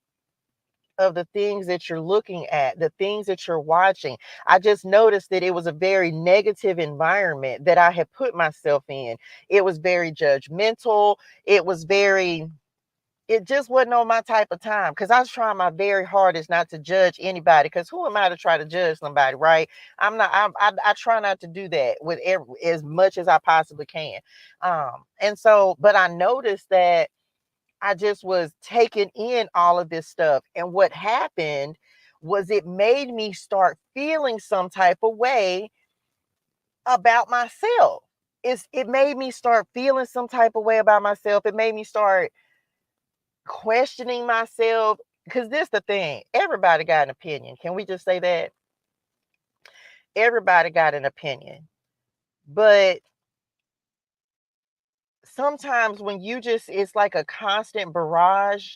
Speaker 1: of the things that you're looking at, the things that you're watching. I just noticed that it was a very negative environment that I had put myself in. It was very judgmental. It was very it just wasn't on my type of time because I was trying my very hardest not to judge anybody. Because who am I to try to judge somebody, right? I'm not. I try not to do that with as much as I possibly can. And so, but I noticed that I just was taking in all of this stuff, and what happened was it made me start feeling some type of way about myself. It made me start feeling some type of way about myself. It made me start questioning myself, because this the thing, everybody got an opinion. Can we just say that? Everybody got an opinion, but sometimes when you just it's like a constant barrage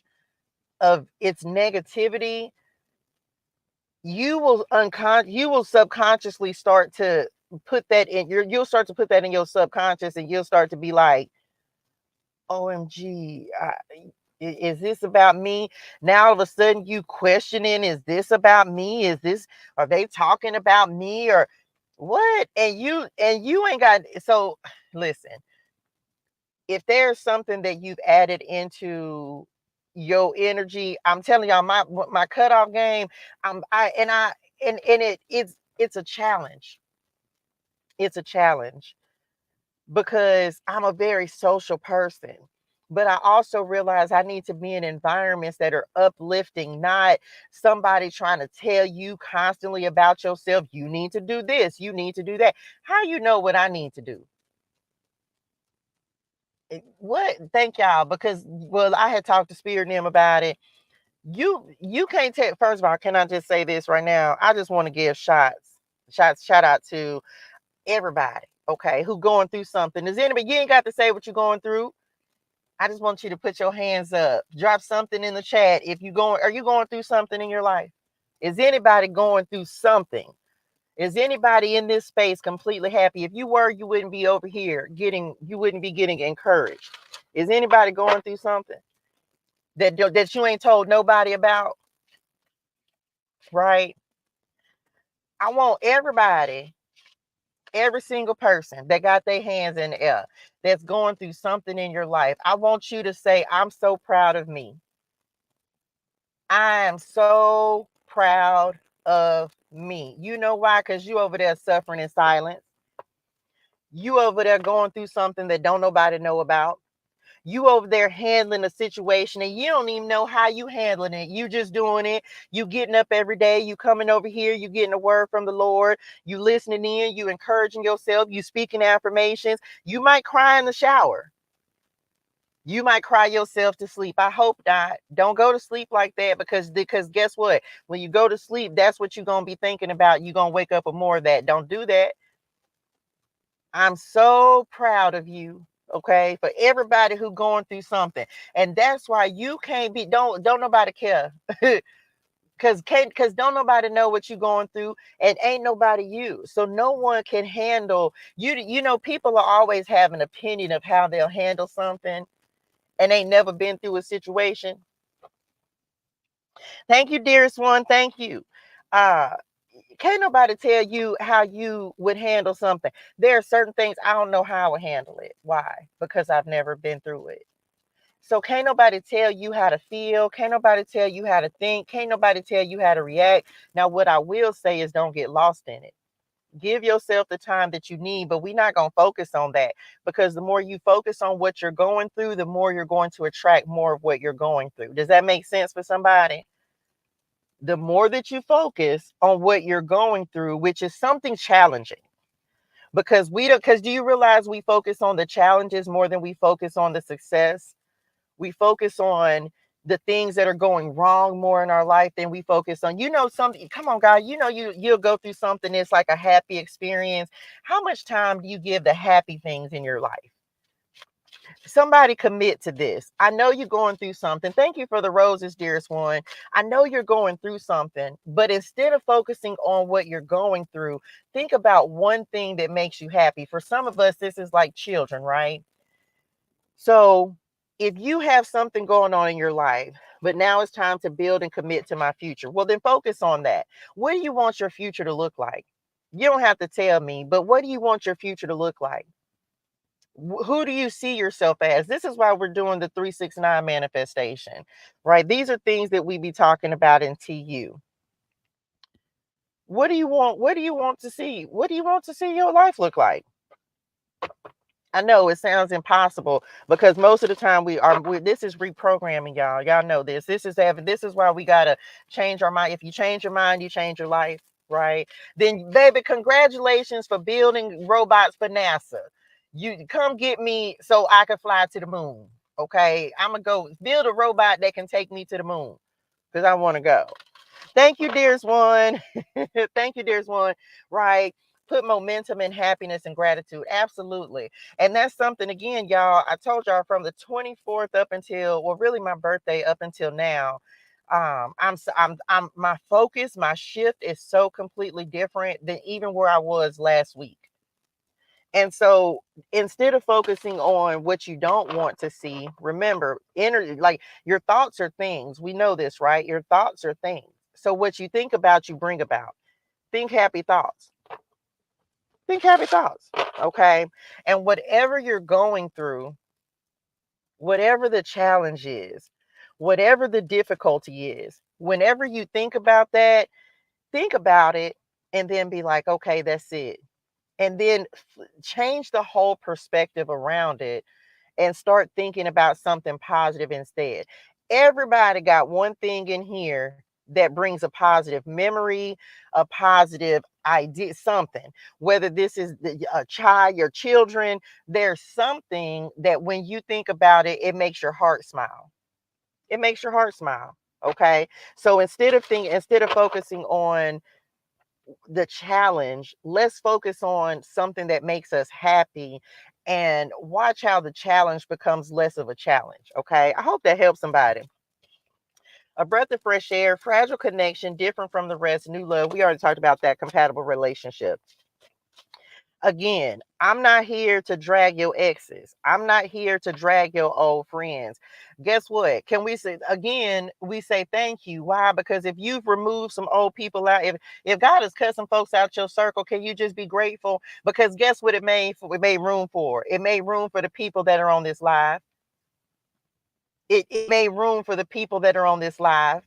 Speaker 1: of its negativity, you will subconsciously start to put that in you'll start to put that in your subconscious, and you'll start to be like, OMG, is this about me? Now all of a sudden you questioning, is this about me? Are they talking about me or what? And you ain't got, so listen, if there's something that you've added into your energy, I'm telling y'all, my cutoff game, I and I and it's a challenge. It's a challenge because I'm a very social person. But I also realize I need to be in environments that are uplifting, not somebody trying to tell you constantly about yourself. You need to do this, you need to do that. How you know what I need to do? What? Thank y'all, because well, I had talked to Spirit and them about it. You can't take, first of all, can I just say this right now? I just want to give shout out to everybody, okay, who going through something. Is anybody, you ain't got to say what you're going through. I just want you to put your hands up. Drop something in the chat. If you going, are you going through something in your life? Is anybody going through something? Is anybody in this space completely happy? If you were, you wouldn't be over here you wouldn't be getting encouraged. Is anybody going through something that you ain't told nobody about? Right? I want everybody, every single person that got their hands in the air, that's going through something in your life. I want you to say, I'm so proud of me. I am so proud of me. You know why? Because you over there suffering in silence. You over there going through something that don't nobody know about. You over there handling a situation and you don't even know how you handling it. You just doing it. You getting up every day. You coming over here. You getting a word from the Lord. You listening in. You encouraging yourself. You speaking affirmations. You might cry in the shower. You might cry yourself to sleep. I hope not. Don't go to sleep like that, because guess what? When you go to sleep, that's what you're going to be thinking about. You're going to wake up with more of that. Don't do that. I'm so proud of you. Okay, for everybody who going through something. And that's why you can't be, don't nobody care. Because don't nobody know what you're going through, and ain't nobody you. So no one can handle you. You know, people are always have an opinion of how they'll handle something. and ain't never been through a situation? Thank you, dearest one. Thank you. Uh, can't nobody tell you how you would handle something. There are certain things I don't know how I would handle it. Why? Because I've never been through it. So can't nobody tell you how to feel. Can't nobody tell you how to think. Can't nobody tell you how to react. Now, what I will say is don't get lost in it. Give yourself the time that you need, but we're not going to focus on that, because the more you focus on what you're going through, the more you're going to attract more of what you're going through. Does that make sense for somebody? The more that you focus on what you're going through, which is something challenging, because we don't, because do you realize we focus on the challenges more than we focus on the success? We focus on the things that are going wrong more in our life than we focus on, something. Come on, God, you'll go through something that's like a happy experience. How much time do you give the happy things in your life? Somebody commit to this. I know you're going through something. Thank you for the roses, dearest one. I know you're going through something, but instead of focusing on what you're going through, think about one thing that makes you happy. For some of us, this is like children, right? So if you have something going on in your life, but now it's time to build and commit to my future, well, then focus on that. What do you want your future to look like? You don't have to tell me, but what do you want your future to look like? Who do you see yourself as? This is why we're doing the 369 manifestation, right? These are things that we be talking about in TU. What do you want? What do you want to see? What do you want to see your life look like? I know it sounds impossible, because most of the time this is reprogramming, y'all. Y'all know this. This is why we gotta change our mind. If you change your mind, you change your life, right? Then, baby, congratulations for building robots for NASA. You come get me so I can fly to the moon. Okay, I'm gonna go build a robot that can take me to the moon because I want to go. Thank you, dearest one. Thank you, dearest one. Right. Put momentum and happiness and gratitude. Absolutely. And that's something, again, y'all, I told y'all from the 24th up until, well, really my birthday up until now. My focus, my shift is so completely different than even where I was last week. And so instead of focusing on what you don't want to see, remember, energy, like your thoughts are things. We know this, right? Your thoughts are things. So what you think about, you bring about. Think happy thoughts. Think happy thoughts. Okay. And whatever you're going through, whatever the challenge is, whatever the difficulty is, whenever you think about it and then be like, okay, that's it. And then change the whole perspective around it and start thinking about something positive instead. Everybody got one thing in here that brings a positive memory, a positive idea, something. Whether this is a child, your children, there's something that when you think about it, it makes your heart smile. It makes your heart smile. Okay. So instead of focusing on the challenge, let's focus on something that makes us happy and watch how the challenge becomes less of a challenge. Okay. I hope that helps somebody. A breath of fresh air, fragile connection, different from the rest, new love. We already talked about that, compatible relationship. Again, I'm not here to drag your exes. I'm not here to drag your old friends. Guess what? Can we say again? We say thank you. Why? Because if you've removed some old people out, if God has cut some folks out your circle, can you just be grateful? Because guess what? It made room for. It made room for the people that are on this live. It made room for the people that are on this live.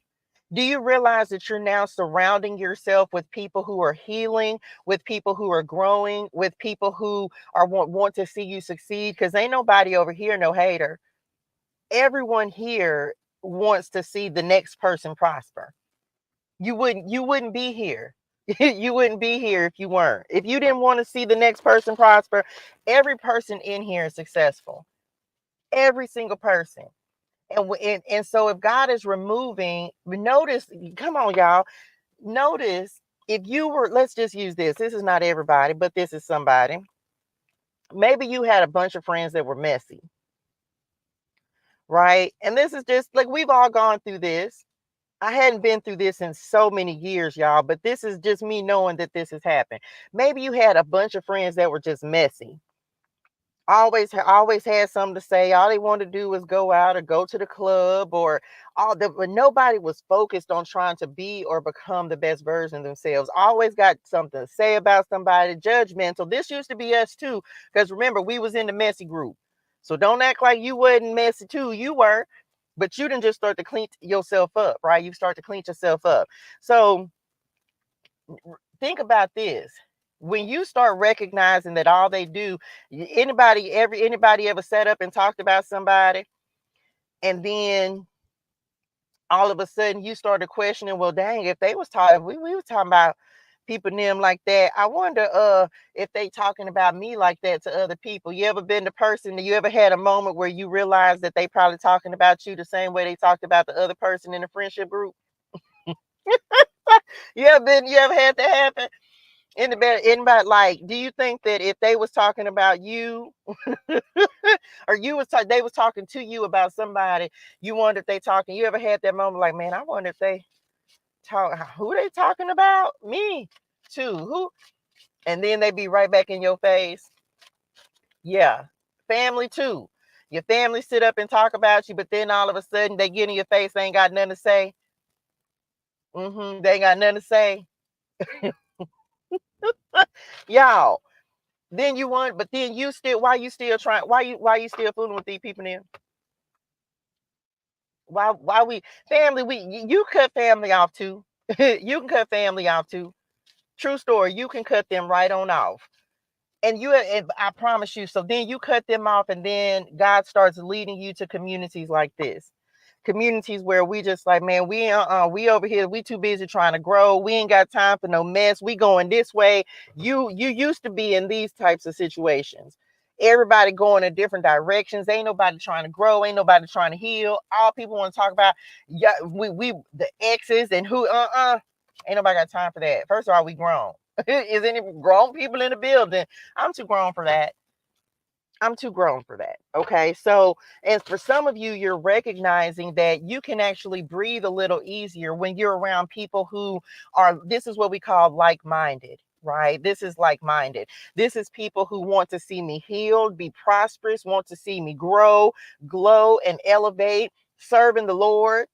Speaker 1: Do you realize that you're now surrounding yourself with people who are healing, with people who are growing, with people who want to see you succeed? Because ain't nobody over here no hater. Everyone here wants to see the next person prosper. You wouldn't be here. You wouldn't be here if you weren't. If you didn't want to see the next person prosper, every person in here is successful. Every single person. And so if God is removing, notice, come on, y'all, notice if you were, let's just use this. This is not everybody, but this is somebody. Maybe you had a bunch of friends that were messy, right? And this is just like we've all gone through this. I hadn't been through this in so many years, y'all, but this is just me knowing that this has happened. Maybe you had a bunch of friends that were just messy. Always had something to say. All they wanted to do was go out or go to the club or but nobody was focused on trying to be or become the best version of themselves. Always got something to say about somebody, judgmental. This used to be us too, because remember, we was in the messy group. So don't act like you wasn't messy too. You were, but you didn't just start to clean yourself up, right? You start to clean yourself up. So think about this. When you start recognizing that all they do, anybody ever sat up and talked about somebody, and then all of a sudden you started questioning, well, dang, if they was talking, we were talking about people and them like that. I wonder if they talking about me like that to other people. You ever been the person that you ever had a moment where you realized that they probably talking about you the same way they talked about the other person in the friendship group? You ever had that happen? Anybody, like, do you think that if they was talking about you or they was talking to you about somebody, you wonder if they talking, you ever had that moment like, man, I wonder if they who they talking about? Me too. Who? And then they be right back in your face. Yeah. Family too. Your family sit up and talk about you, but then all of a sudden they get in your face, they ain't got nothing to say. They ain't got nothing to say. Y'all. Then you want, but then you still, why you still fooling with these people then? Why we family, you cut family off too. You can cut family off too. True story, you can cut them right on off. And I promise you, so then you cut them off, and then God starts leading you to communities like this. Communities where we just like, man, we over here, we too busy trying to grow. We ain't got time for no mess. We going this way. You used to be in these types of situations. Everybody going in different directions. Ain't nobody trying to grow. Ain't nobody trying to heal. All people want to talk about, yeah, we the exes and who ain't nobody got time for that. First of all, we grown. Is any grown people in the building? I'm too grown for that. I'm too grown for that. Okay. So, and for some of you, you're recognizing that you can actually breathe a little easier when you're around people who are, this is what we call like minded, right? This is like minded. This is people who want to see me healed, be prosperous, want to see me grow, glow, and elevate, serving the Lord.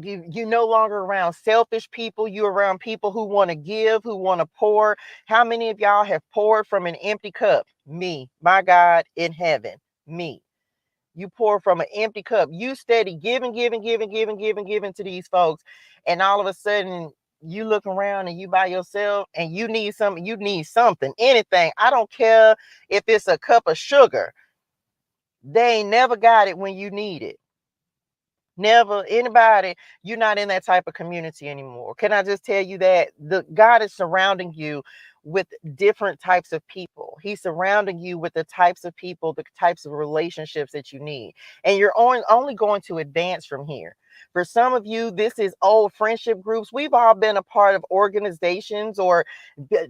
Speaker 1: You no longer around selfish people. You're around people who want to give, who want to pour. How many of y'all have poured from an empty cup? Me, my God in heaven, me. You pour from an empty cup. You steady giving to these folks, and all of a sudden you look around and you by yourself and you need something. You need something, anything. I don't care if it's a cup of sugar. They ain't never got it when you need it. Never. Anybody, you're not in that type of community anymore. Can I just tell you that the God is surrounding you with different types of people. He's surrounding you with the types of people, the types of relationships that you need. And you're only going to advance from here. For some of you, this is old friendship groups. We've all been a part of organizations or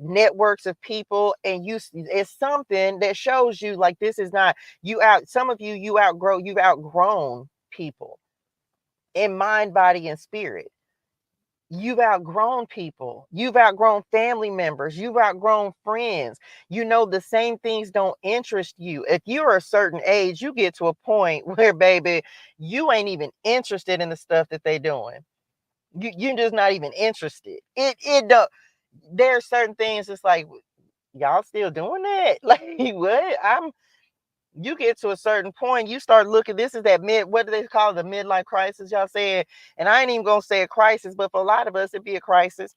Speaker 1: networks of people, and it's something that shows you like this is not you out. Some of you, you've outgrown people in mind, body, and spirit. You've outgrown people. You've outgrown family members. You've outgrown friends. You know, the same things don't interest you. If you're a certain age, you get to a point where, baby, you ain't even interested in the stuff that they're doing. You're just not even interested. It don't. There are certain things. It's like, y'all still doing that? Like what? You get to a certain point, you start looking, this is that what do they call it, the midlife crisis, y'all said. And I ain't even gonna say a crisis, but for a lot of us it'd be a crisis.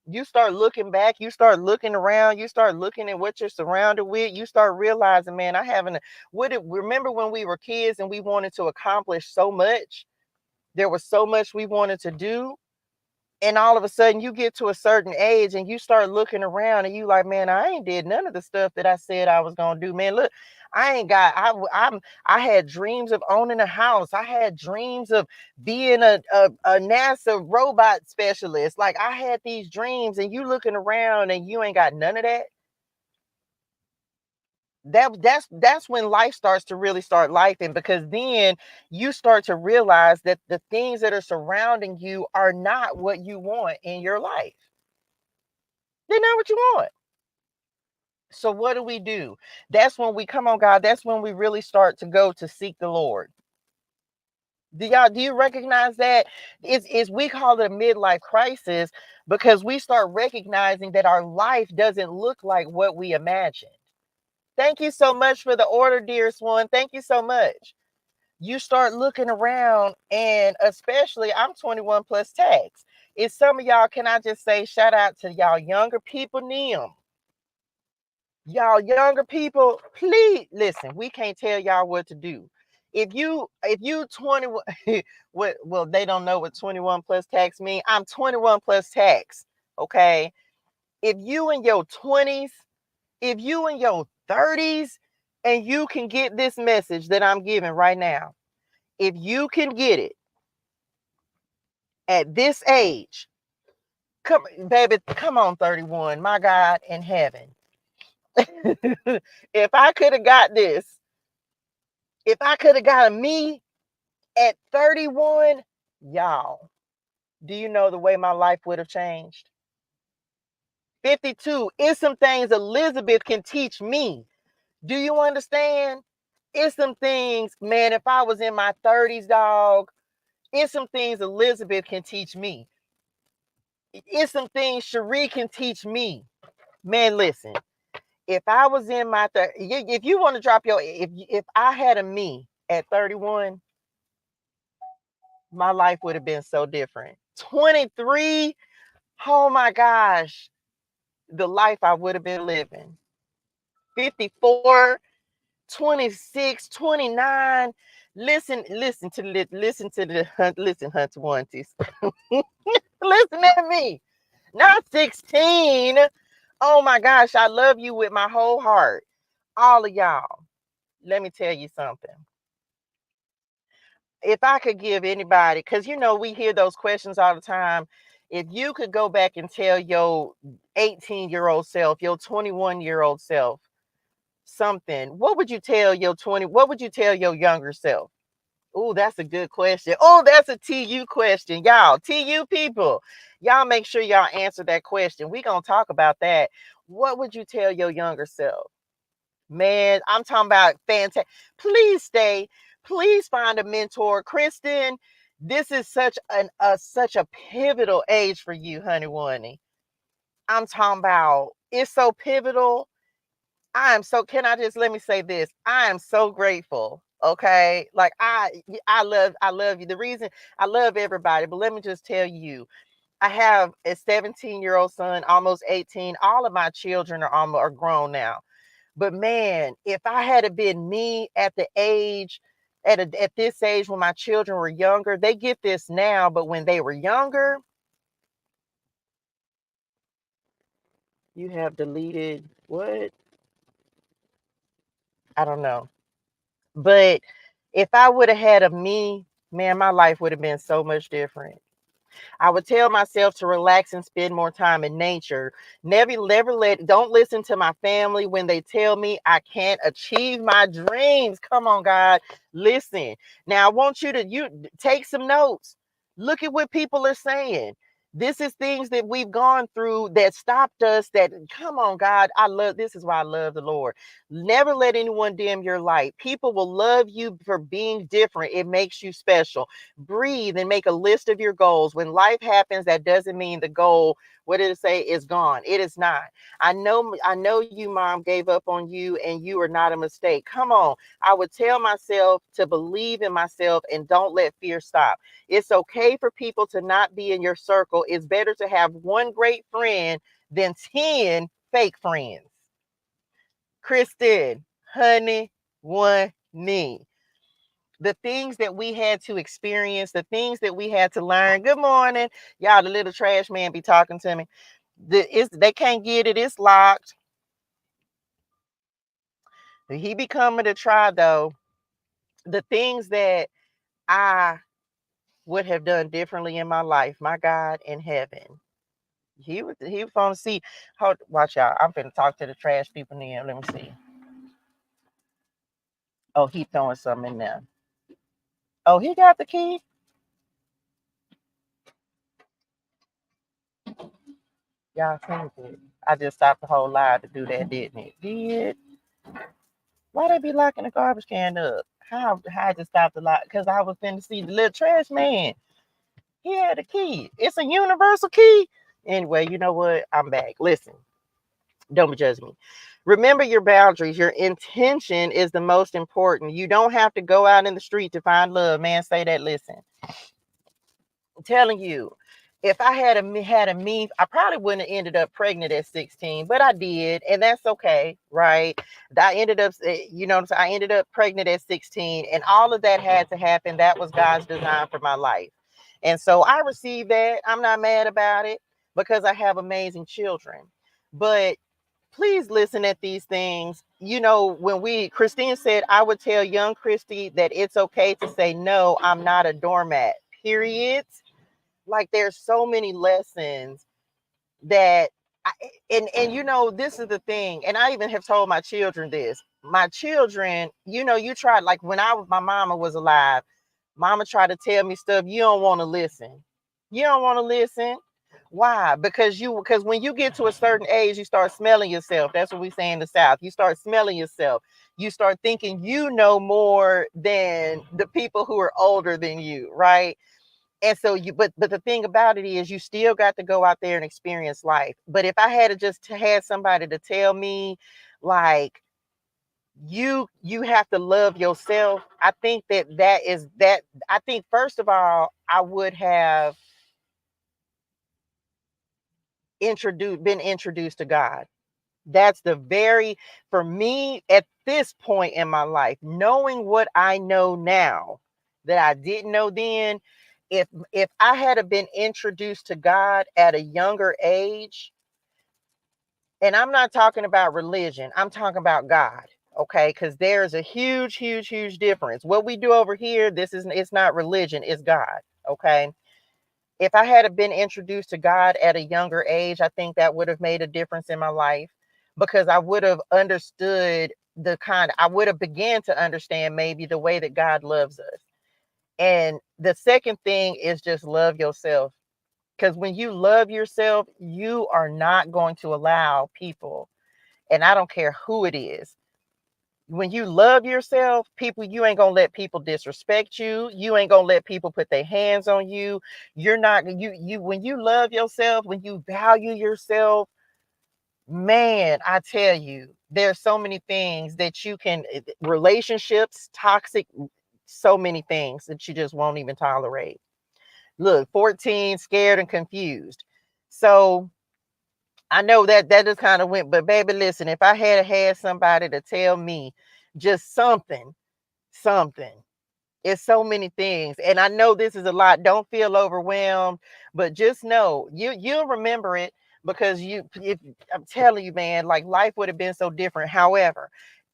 Speaker 1: You start looking back, you start looking around, you start looking at what you're surrounded with, you start realizing, man, remember when we were kids and we wanted to accomplish so much? There was so much we wanted to do. And all of a sudden you get to a certain age and you start looking around and you like, man, I ain't did none of the stuff that I said I was gonna do. Man, look, I had dreams of owning a house. I had dreams of being a NASA robot specialist. Like I had these dreams, and you looking around and you ain't got none of that. That's when life starts to really start lifing, because then you start to realize that the things that are surrounding you are not what you want in your life. They're not what you want. So what do? That's when we come on, God. That's when we really start to go to seek the Lord. Do you recognize that? It's we call it a midlife crisis because we start recognizing that our life doesn't look like what we imagined. Thank you so much for the order, dearest one. Thank you so much. You start looking around, and especially I'm 21 plus tax. If some of y'all, can I just say shout out to y'all younger people, y'all younger people, please listen. We can't tell y'all what to do. If you 21, well, they don't know what 21 plus tax mean. I'm 21 plus tax. Okay. If you in your 20s, if you in your 30s, and you can get this message that I'm giving right now, if you can get it at this age, come, baby, come on, 31, my God in heaven. If I could have got this, if I could have got a me at 31, y'all, do you know the way my life would have changed? 52, it's some things Elizabeth can teach me. Do you understand? It's some things, man, if I was in my 30s, dog, it's some things Elizabeth can teach me. It's some things Cherie can teach me. Man, listen, if I was in my if you want to drop your, if I had a me at 31, my life would have been so different. 23, oh my gosh, the life I would have been living. 54, 26, 29. Listen to the listen, Hunter Onesies. Listen at me. Not 16. Oh my gosh, I love you with my whole heart. All of y'all. Let me tell you something. If I could give anybody, because we hear those questions all the time. If you could go back and tell your 18-year-old self, your 21-year-old self something, what would you tell your what would you tell your younger self? Oh, that's a good question. Oh, that's a TU question. Y'all, TU people, y'all make sure y'all answer that question. We're going to talk about that. What would you tell your younger self? Man, I'm talking about fantastic. Please stay. Please find a mentor. Kristen, this is such a pivotal age for you, honey Woney. I'm talking about, it's so pivotal. Can I just let me say this? I am so grateful. Okay. Like I love you. The reason I love everybody, but let me just tell you, I have a 17-year-old son, almost 18. All of my children are grown now. But man, if I had been me at the age, at this age when my children were younger, they get this now, but when they were younger, you have deleted what? I don't know. But if I would have had a me, man, my life would have been so much different. I would tell myself to relax and spend more time in nature. Don't listen to my family when they tell me I can't achieve my dreams. Come on, God. Listen. Now I want you to take some notes. Look at what people are saying. This is things that we've gone through that stopped us. That, come on, God. This is why I love the Lord. Never let anyone dim your light. People will love you for being different. It makes you special. Breathe and make a list of your goals. When life happens, that doesn't mean the goal, what did it say, is gone. It is not. I know you, mom, gave up on you, and you are not a mistake. Come on. I would tell myself to believe in myself and don't let fear stop. It's okay for people to not be in your circle. It's better to have one great friend than 10 fake friends. Kristen, honey, one knee. The things that we had to experience, the things that we had to learn. Good morning. Y'all, the little trash man be talking to me. They can't get it. It's locked. He be coming to try, though. The things that I would have done differently in my life, my God in heaven. He was on the seat. Watch out. I'm finna talk to the trash people now. Let me see. Oh, he throwing something in there. Oh, he got the key. Y'all think it. I just stopped the whole live to do that, didn't it? Did why they be locking the garbage can up? How I just stopped the lot because I was finna see the little trash man. He had a key. It's a universal key. Anyway, you know what? I'm back. Listen, don't be judging me. Remember your boundaries. Your intention is the most important. You don't have to go out in the street to find love. Man, say that. Listen, I'm telling you, if I had a me, I probably wouldn't have ended up pregnant at 16, but I did, and that's okay, right? I ended up, I ended up pregnant at 16, and all of that had to happen. That was God's design for my life, and so I received that. I'm not mad about it because I have amazing children, but please listen at these things. When Christine said, I would tell young Christy that it's okay to say, no, I'm not a doormat, period. Like there's so many lessons that I, this is the thing. And I even have told my children this. My children, you tried, like when my mama was alive, mama tried to tell me stuff. You don't want to listen. You don't want to listen. Why? Because when you get to a certain age, you start smelling yourself. That's what we say in the South. You start smelling yourself. You start thinking you know more than the people who are older than you, right? And so but the thing about it is you still got to go out there and experience life. But if I had to just had somebody to tell me, like, you have to love yourself, I think I think first of all, I would have been introduced to God. That's for me at this point in my life, knowing what I know now that I didn't know then. If I had been introduced to God at a younger age, and I'm not talking about religion, I'm talking about God, okay? Because there's a huge, huge, huge difference. What we do over here, it's not religion, it's God, okay? If I had been introduced to God at a younger age, I think that would have made a difference in my life because I would have understood I would have began to understand maybe the way that God loves us. And the second thing is just love yourself. Because when you love yourself, you are not going to allow people, and I don't care who it is, when you love yourself, you ain't gonna let people disrespect you. You ain't gonna let people put their hands on you. You're not when you love yourself, when you value yourself, man, I tell you, there's so many things that you can, relationships, toxic, so many things that you just won't even tolerate. Look, 14, scared and confused. So I know that just kind of went, but baby, listen, if I had somebody to tell me just something, it's so many things. And I know this is a lot. Don't feel overwhelmed, but just know you'll remember it because I'm telling you, man, like life would have been so different. However,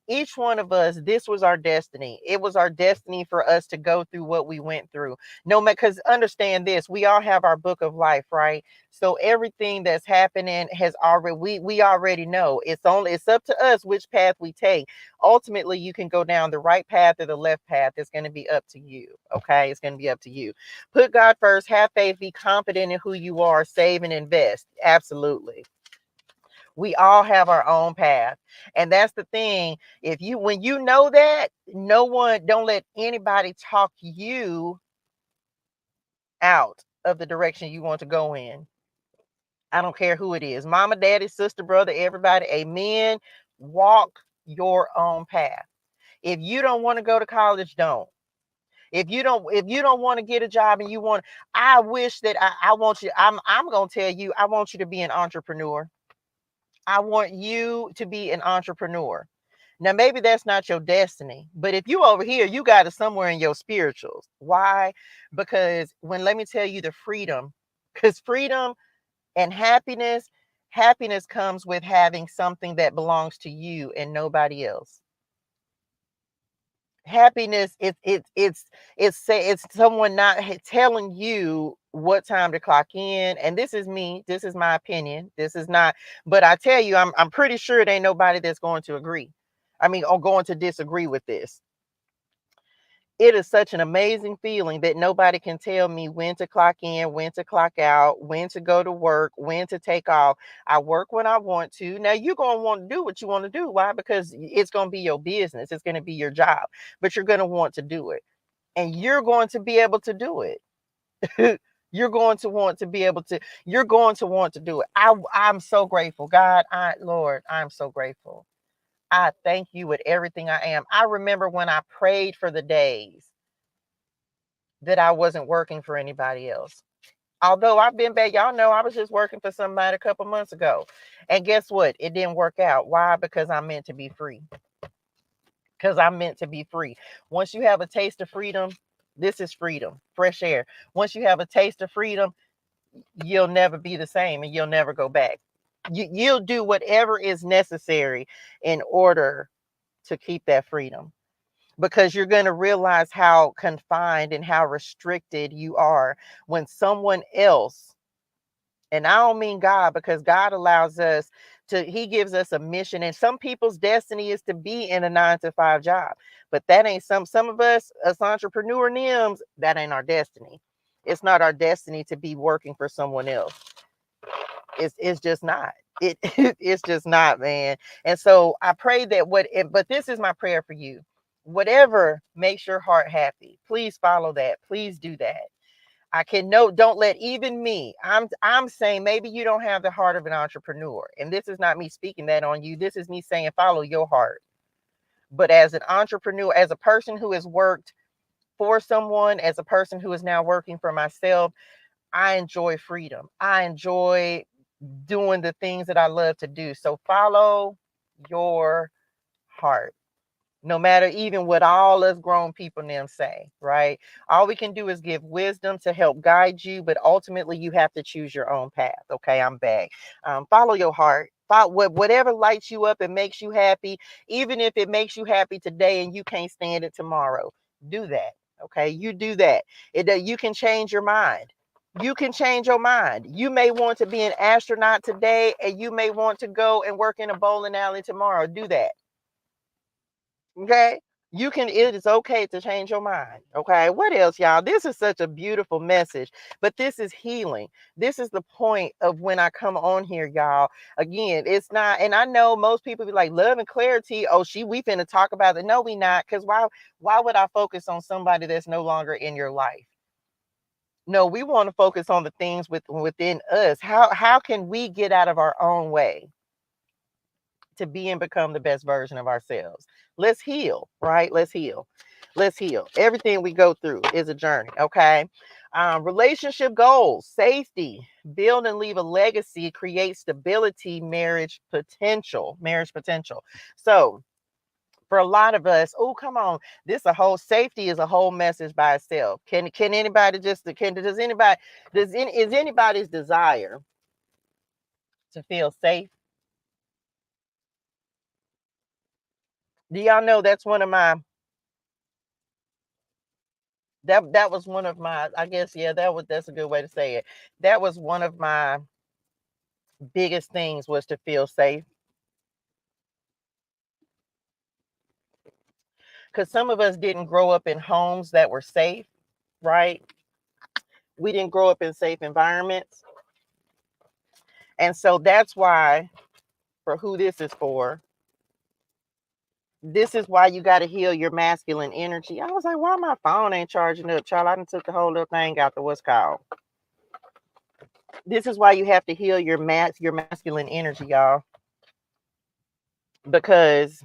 Speaker 1: each one of us, this was our destiny. It was our destiny for us to go through what we went through. No matter, because understand this, we all have our book of life, right? So everything that's happening has already, we already know. It's up to us which path we take. Ultimately, you can go down the right path or the left path. It's going to be up to you. Okay, it's going to be up to you. Put God first. Have faith. Be confident in who you are. Save and invest. Absolutely. We all have our own path. And that's the thing. When you know that, don't let anybody talk you out of the direction you want to go in. I don't care who it is. Mama, daddy, sister, brother, everybody. Amen. Walk your own path. If you don't want to go to college, don't. If you don't want to get a job and I wish that I want you, I'm gonna tell you, I want you to be an entrepreneur. I want you to be an entrepreneur. Now, maybe that's not your destiny, but if you over here, you got it somewhere in your spirituals. Why? Because let me tell you the freedom, because freedom and happiness comes with having something that belongs to you and nobody else. Happiness, it's someone not telling you what time to clock in. And this is me, this is my opinion, this is not, but I tell you, I'm pretty sure it ain't nobody that's going to agree, or going to disagree with this. It is such an amazing feeling that nobody can tell me when to clock in, when to clock out, when to go to work, when to take off. I work when I want to. Now, you're going to want to do what you want to do. Why? Because it's going to be your business, it's going to be your job, but you're going to want to do it, and you're going to be able to do it. You're going to want to be able to, you're going to want to do it. I'm so grateful. God, Lord, I'm so grateful. I thank you with everything I am. I remember when I prayed for the days that I wasn't working for anybody else. Although I've been back, y'all know I was just working for somebody a couple months ago. And guess what? It didn't work out. Why? Because I'm meant to be free. Because I'm meant to be free. Once you have a taste of freedom, this is freedom, fresh air. Once you have a taste of freedom, you'll never be the same and you'll never go back. You'll do whatever is necessary in order to keep that freedom, because you're going to realize how confined and how restricted you are when someone else, and I don't mean God, because God allows us to, he gives us a mission, and some people's destiny is to be in a 9 to 5 job, but that ain't some of us entrepreneur nims, that ain't our destiny. It's not our destiny to be working for someone else. It's just not. It's just not, man. And so I pray that but this is my prayer for you. Whatever makes your heart happy, please follow that. Please do that. I can know, don't let even me. I'm saying maybe you don't have the heart of an entrepreneur. And this is not me speaking that on you. This is me saying follow your heart. But as an entrepreneur, as a person who has worked for someone, as a person who is now working for myself, I enjoy freedom. I enjoy doing the things that I love to do. So follow your heart. No matter even what all us grown people them say, right? All we can do is give wisdom to help guide you, but ultimately you have to choose your own path. Okay, I'm back. Follow your heart. Whatever lights you up and makes you happy, even if it makes you happy today and you can't stand it tomorrow, do that. Okay, you do that. You can change your mind. You can change your mind. You may want to be an astronaut today, and you may want to go and work in a bowling alley tomorrow. Do that. Okay. You can, it is okay to change your mind. Okay. What else, y'all? This is such a beautiful message, but this is healing. This is the point of when I come on here, y'all. Again, it's not, and I know most people be like, love and clarity. Oh, we finna talk about it. No, we not. Because why would I focus on somebody that's no longer in your life? No, we want to focus on the things within us. How can we get out of our own way to be and become the best version of ourselves? Let's heal, right? Let's heal. Let's heal. Everything we go through is a journey, okay? Relationship goals, safety, build and leave a legacy, create stability, marriage potential. So for a lot of us, oh, come on, safety is a whole message by itself. Can anybody is anybody's desire to feel safe? Do y'all know that's one of my that was one of my, I guess, yeah, that's a good way to say it. That was one of my biggest things, was to feel safe. Because some of us didn't grow up in homes that were safe, right? We didn't grow up in safe environments. And so that's why, for who this is for, this is why you got to heal your masculine energy. I was like, why my phone ain't charging up, child? I done took the whole little thing out the what's called. This is why you have to heal your masculine energy, y'all. Because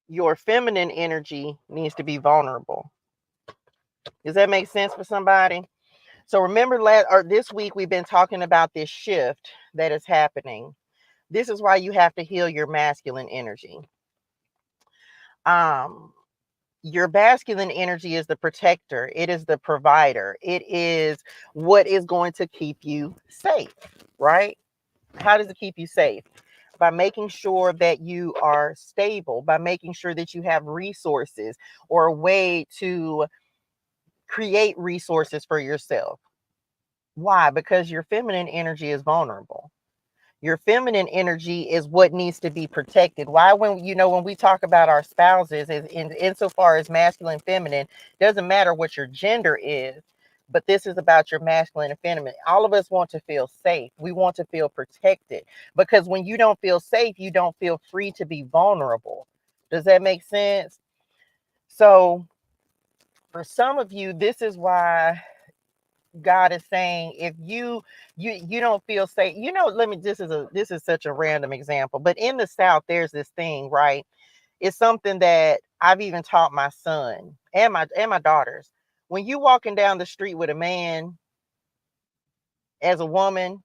Speaker 1: your feminine energy needs to be vulnerable. Does that make sense for somebody? So remember, this week we've been talking about this shift that is happening. This is why you have to heal your masculine energy. Your masculine energy is the protector. It is the provider. It is what is going to keep you safe, right? How does it keep you safe? By making sure that you are stable, by making sure that you have resources or a way to create resources for yourself. Why? Because your feminine energy is vulnerable. Your feminine energy is what needs to be protected. Why? When we talk about our spouses, insofar as masculine, feminine, doesn't matter what your gender is, but this is about your masculine and feminine. All of us want to feel safe. We want to feel protected, because when you don't feel safe, you don't feel free to be vulnerable. Does that make sense? So for some of you, this is why God is saying, if you don't feel safe, this is such a random example, but in the South, there's this thing, right? It's something that I've even taught my son and my daughters. When you walking down the street with a man, as a woman,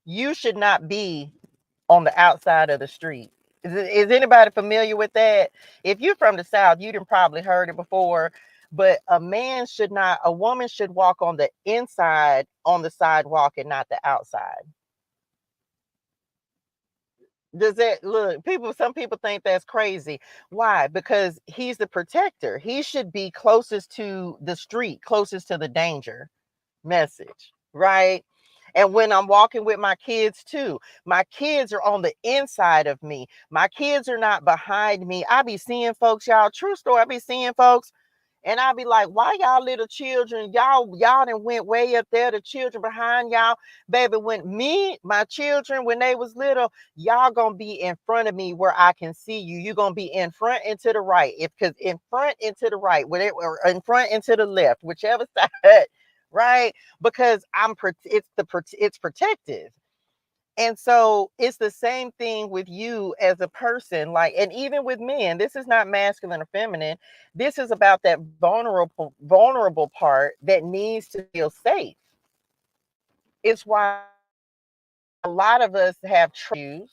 Speaker 1: you should not be on the outside of the street. Is anybody familiar with that? If you're from the South, you done probably heard it before. But a woman should walk on the inside on the sidewalk and not the outside. Does that look? Some people think that's crazy. Why? Because he's the protector. He should be closest to the street, closest to the danger message, right? And when I'm walking with my kids too, my kids are on the inside of me. My kids are not behind me. I be seeing folks, y'all, true story. I be seeing folks, and I be like, why y'all little children, y'all done went way up there, the children behind y'all. Baby, my children, when they was little, y'all gonna be in front of me where I can see you. You're gonna be in front and to the right. Because in front and to the right, or in front and to the left, whichever side, right? Because it's protective. And so it's the same thing with you as a person, like, and even with men, this is not masculine or feminine. This is about that vulnerable part that needs to feel safe. It's why a lot of us have issues.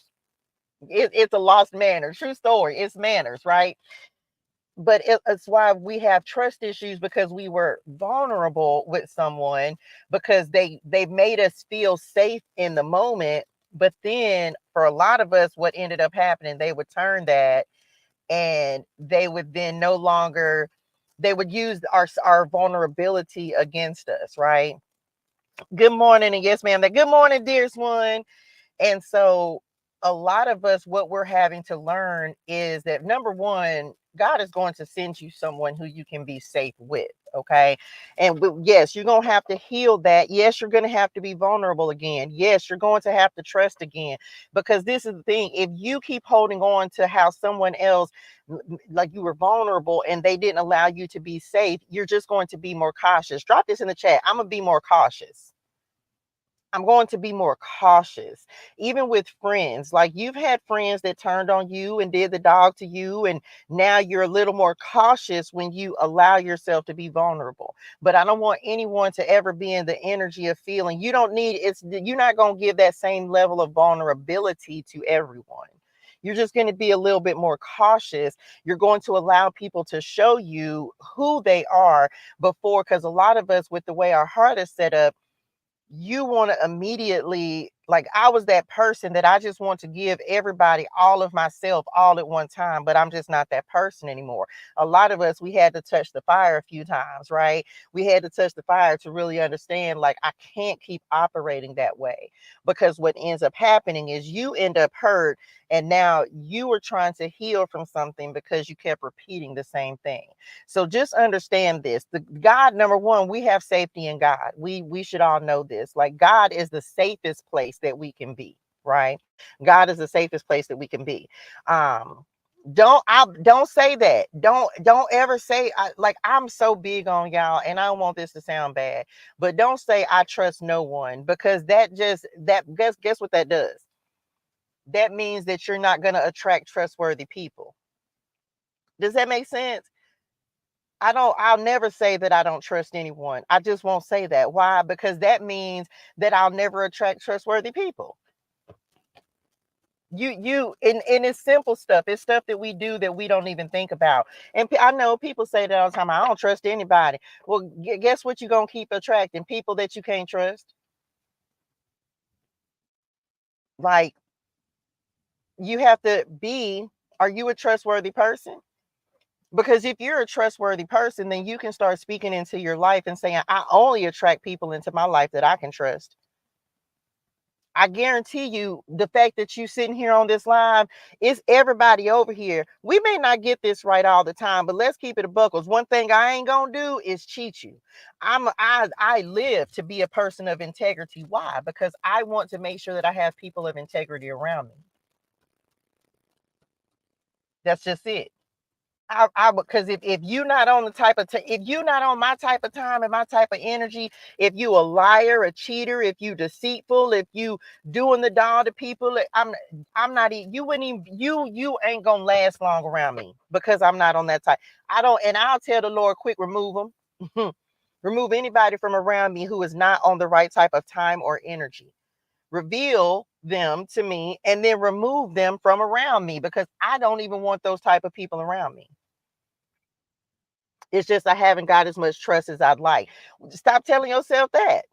Speaker 1: It's a lost manner, true story. It's manners, right? But it's why we have trust issues, because we were vulnerable with someone, because they made us feel safe in the moment. But then for a lot of us, what ended up happening, they would turn that, and they would then no longer, they would use our vulnerability against us, right? Good morning, and yes ma'am, that good morning, dearest one. And so a lot of us, what we're having to learn is that, number one, God is going to send you someone who you can be safe with. Okay. And yes, you're going to have to heal that. Yes, you're going to have to be vulnerable again. Yes, you're going to have to trust again, because this is the thing. If you keep holding on to how someone else, like, you were vulnerable and they didn't allow you to be safe, you're just going to be more cautious. Drop this in the chat. I'm going to be more cautious. I'm going to be more cautious, even with friends. Like, you've had friends that turned on you and did the dog to you, and now you're a little more cautious when you allow yourself to be vulnerable. But I don't want anyone to ever be in the energy of feeling you don't need you're not going to give that same level of vulnerability to everyone. You're just going to be a little bit more cautious. You're going to allow people to show you who they are before, because a lot of us, with the way our heart is set up, you want to immediately, like, I was that person that I just want to give everybody all of myself all at one time, but I'm just not that person anymore. A lot of us, we had to touch the fire a few times, right? We had to touch the fire to really understand, like, I can't keep operating that way, because what ends up happening is you end up hurt, and now you are trying to heal from something because you kept repeating the same thing. So just understand this. The God, number one, we have safety in God. We should all know this. Like, God is the safest place that we can be, right? God is the safest place that we can be. Don't say that. Don't ever say, like, I'm so big on y'all, and I don't want this to sound bad, but don't say I trust no one, because guess what that does? That means that you're not going to attract trustworthy people. Does that make sense? I'll never say that I don't trust anyone. I just won't say that. Why? Because that means that I'll never attract trustworthy people. And it's simple stuff. It's stuff that we do that we don't even think about. And I know people say that all the time, I don't trust anybody. Well, guess what? You're going to keep attracting people that you can't trust. Like, you have to are you a trustworthy person? Because if you're a trustworthy person, then you can start speaking into your life and saying, I only attract people into my life that I can trust. I guarantee you, the fact that you sitting here on this live, it's everybody over here. We may not get this right all the time, but let's keep it a buckles. One thing I ain't gonna do is cheat you. I live to be a person of integrity. Why? Because I want to make sure that I have people of integrity around me. That's just it. Because if you not on the type of if you not on my type of time and my type of energy, if you a liar, a cheater, if you deceitful, if you doing the doll to people, I'm not you wouldn't even you ain't gonna last long around me because I'm not on that type. I don't, and I'll tell the Lord, quick, remove them. Remove anybody from around me who is not on the right type of time or energy. Reveal them to me and then remove them from around me, because I don't even want those type of people around me. It's just I haven't got as much trust as I'd like. Stop telling yourself that.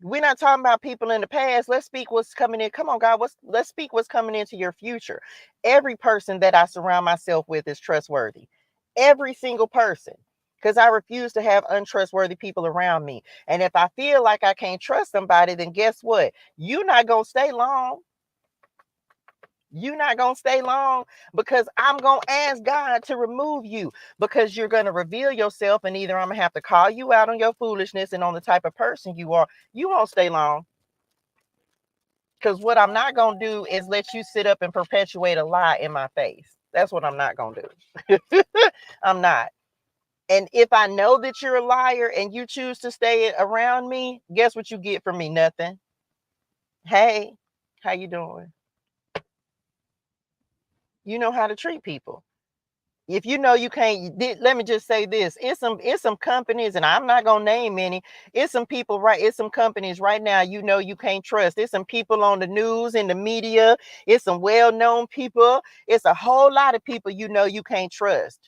Speaker 1: We're not talking about people in the past. Let's speak what's coming in. Come on, God. Let's speak what's coming into your future. Every person that I surround myself with is trustworthy. Every single person. Because I refuse to have untrustworthy people around me. And if I feel like I can't trust somebody, then guess what? You're not going to stay long. You're not going to stay long, because I'm going to ask God to remove you, because you're going to reveal yourself, and either I'm going to have to call you out on your foolishness and on the type of person you are. You won't stay long, because what I'm not going to do is let you sit up and perpetuate a lie in my face. That's what I'm not going to do. I'm not. And if I know that you're a liar and you choose to stay around me, guess what you get from me? Nothing. Hey, how you doing? You know how to treat people. If you know you can't, let me just say this. It's some companies, and I'm not gonna name any. It's some people, right? It's some companies right now you know you can't trust. It's some people on the news, in the media. It's some well-known people. It's a whole lot of people you know you can't trust.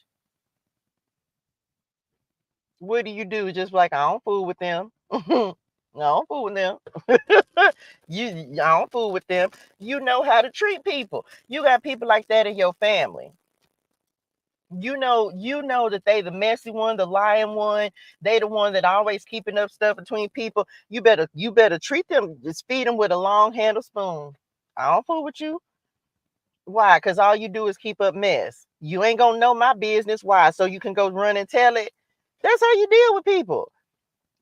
Speaker 1: What do? Just like, I don't fool with them. I don't fool with them. I don't fool with them. You know how to treat people. You got people like that in your family. You know that they the messy one, the lying one. They the one that always keeping up stuff between people. You better treat them, just feed them with a long handle spoon. I don't fool with you. Why? Because all you do is keep up mess. You ain't gonna know my business. Why? So you can go run and tell it. That's how you deal with people.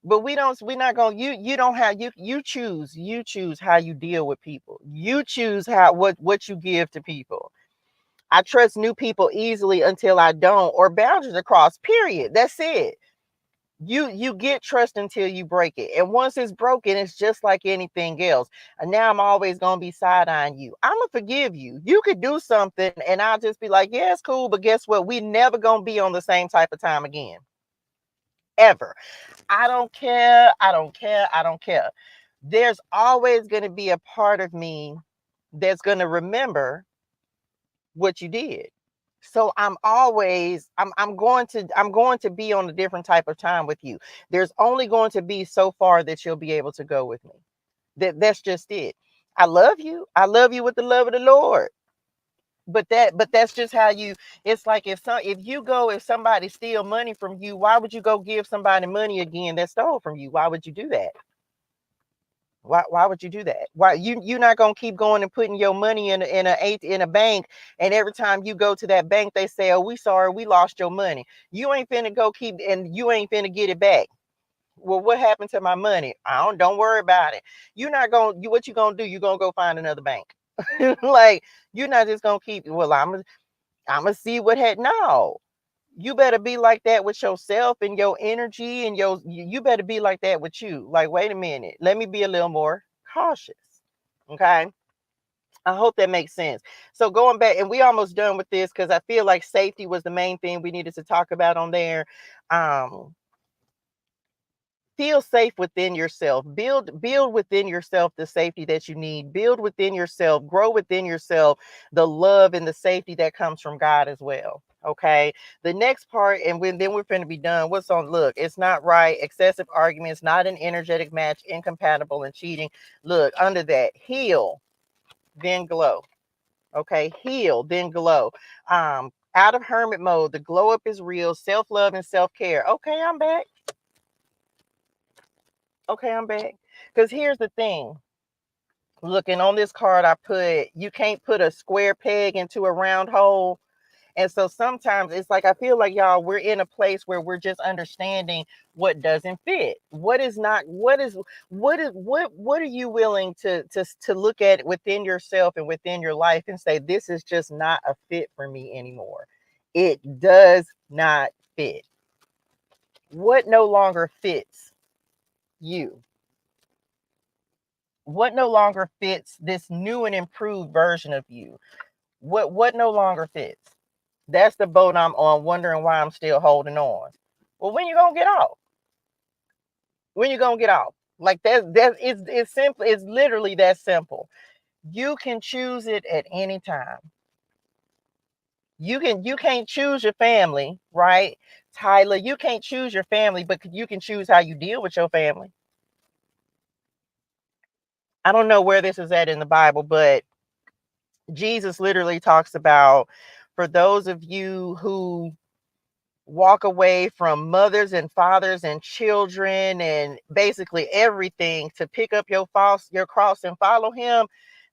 Speaker 1: But we're not gonna, you don't have, you choose how you deal with people. You choose what you give to people. I trust new people easily until I don't, or boundaries across, period. That's it. You get trust until you break it. And once it's broken, it's just like anything else. And now I'm always gonna be side-eyeing you. I'm gonna forgive you. You could do something and I'll just be like, yeah, it's cool, but guess what? We never gonna be on the same type of time again. Ever. I don't care. I don't care. I don't care. There's always gonna be a part of me that's gonna remember what you did. So I'm going to be on a different type of time with you. There's only going to be so far that you'll be able to go with me. That's just it. I love you. I love you with the love of the Lord. But that's just how you, it's like if somebody steal money from you, why would you go give somebody money again that stole from you? Why would you do that? Why would you do that? Why you're not gonna keep going and putting your money in a bank, and every time you go to that bank, they say, "Oh, we sorry, we lost your money." You ain't finna go keep, and you ain't finna get it back. Well, what happened to my money? Don't worry about it. You're not gonna what you gonna do? You gonna go find another bank. Like, you're not just gonna keep, well, I'm gonna see what had no. You better be like that with yourself and your energy, and you better be like that with you. Like, wait a minute, let me be a little more cautious. Okay. I hope that makes sense. So going back, and we almost done with this, because I feel like safety was the main thing we needed to talk about on there. Um, Feel safe within yourself. Build within yourself the safety that you need. Build within yourself, grow within yourself the love and the safety that comes from God as well. Okay. The next part, and then we're going to be done. What's on? Look, it's not right. Excessive arguments, not an energetic match, incompatible, and cheating. Look, under that, heal, then glow. Okay, heal, then glow. Out of hermit mode, the glow up is real. Self-love and self-care. Okay, I'm back. Okay, I'm back. Because here's the thing. Looking on this card, I put, you can't put a square peg into a round hole. And so sometimes it's like, I feel like, y'all, we're in a place where we're just understanding what doesn't fit. What is not, what are you willing to look at within yourself and within your life and say, this is just not a fit for me anymore. It does not fit. What no longer fits you? What no longer fits this new and improved version of you? What no longer fits? That's the boat I'm on, wondering why I'm still holding on. Well, when you gonna get off? When you gonna get off? Like it's simple, it's literally that simple. You can choose it at any time. You can't choose your family, right? Tyler, you can't choose your family, but you can choose how you deal with your family. I don't know where this is at in the Bible, but Jesus literally talks about, for those of you who walk away from mothers and fathers and children and basically everything to pick up your cross and follow him,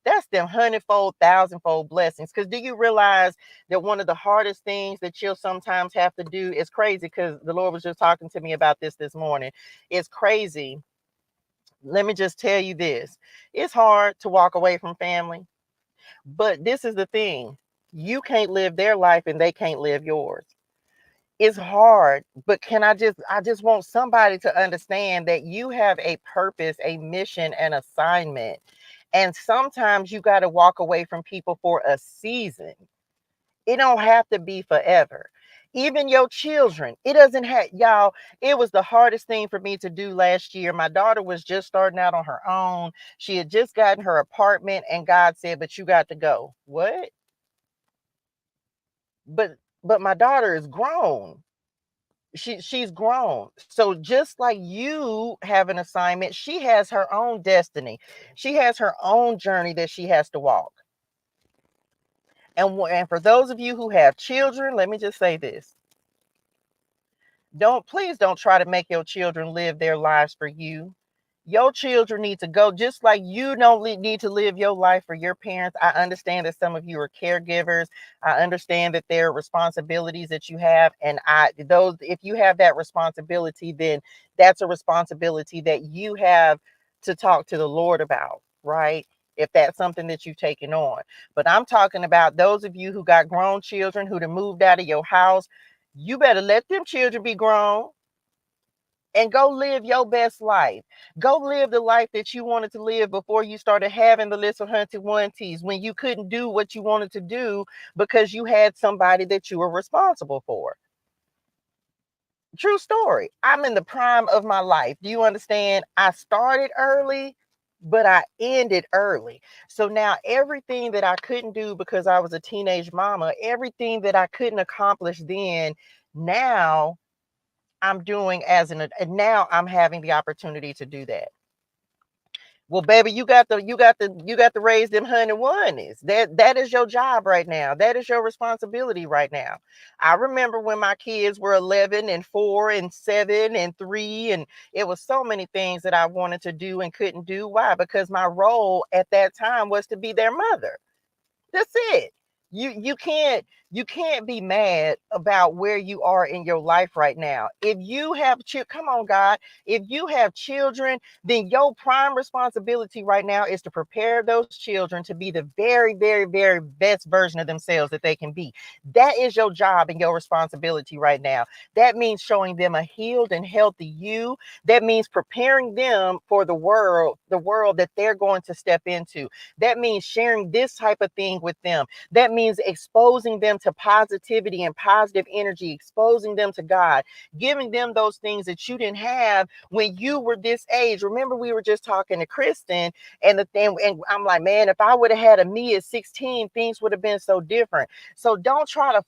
Speaker 1: that's them hundredfold, thousandfold blessings. Because do you realize that one of the hardest things that you'll sometimes have to do is crazy? Because the Lord was just talking to me about this morning. It's crazy. Let me just tell you this. It's hard to walk away from family, but this is the thing. You can't live their life and they can't live yours. It's hard, but I just want somebody to understand that you have a purpose, a mission, an assignment. And sometimes you got to walk away from people for a season. It don't have to be forever. Even your children, it doesn't have, y'all, it was the hardest thing for me to do last year. My daughter was just starting out on her own. She had just gotten her apartment and God said, but you got to go. What? But my daughter is grown. She's grown. So just like you have an assignment, she has her own destiny. She has her own journey that she has to walk. And for those of you who have children, let me just say this. Please don't try to make your children live their lives for you. Your children need to go, just like you don't need to live your life for your parents. I understand that some of you are caregivers. I understand that there are responsibilities that you have. And if you have that responsibility, then that's a responsibility that you have to talk to the Lord about, right? If that's something that you've taken on. But I'm talking about those of you who got grown children who have moved out of your house. You better let them children be grown and go live your best life. Go live the life that you wanted to live before you started having the list of hunted onesies, when you couldn't do what you wanted to do because you had somebody that you were responsible for. True story. I'm in the prime of my life. Do you understand? I started early, but I ended early. So now everything that I couldn't do because I was a teenage mama, everything that I couldn't accomplish then, now I'm doing and now I'm having the opportunity to do that. Well, baby, you got to raise them honey onesies. That is your job right now. That is your responsibility right now. I remember when my kids were 11 and 4 and 7 and 3, and it was so many things that I wanted to do and couldn't do. Why? Because my role at that time was to be their mother. That's it. You can't be mad about where you are in your life right now. If you have come on, God, if you have children, then your prime responsibility right now is to prepare those children to be the very, very, very best version of themselves that they can be. That is your job and your responsibility right now. That means showing them a healed and healthy you. That means preparing them for the world that they're going to step into. That means sharing this type of thing with them. That means exposing them to positivity and positive energy, exposing them to God, giving them those things that you didn't have when you were this age. Remember, we were just talking to Kristen, and I'm like, man, if I would have had a me at 16, things would have been so different. So don't try to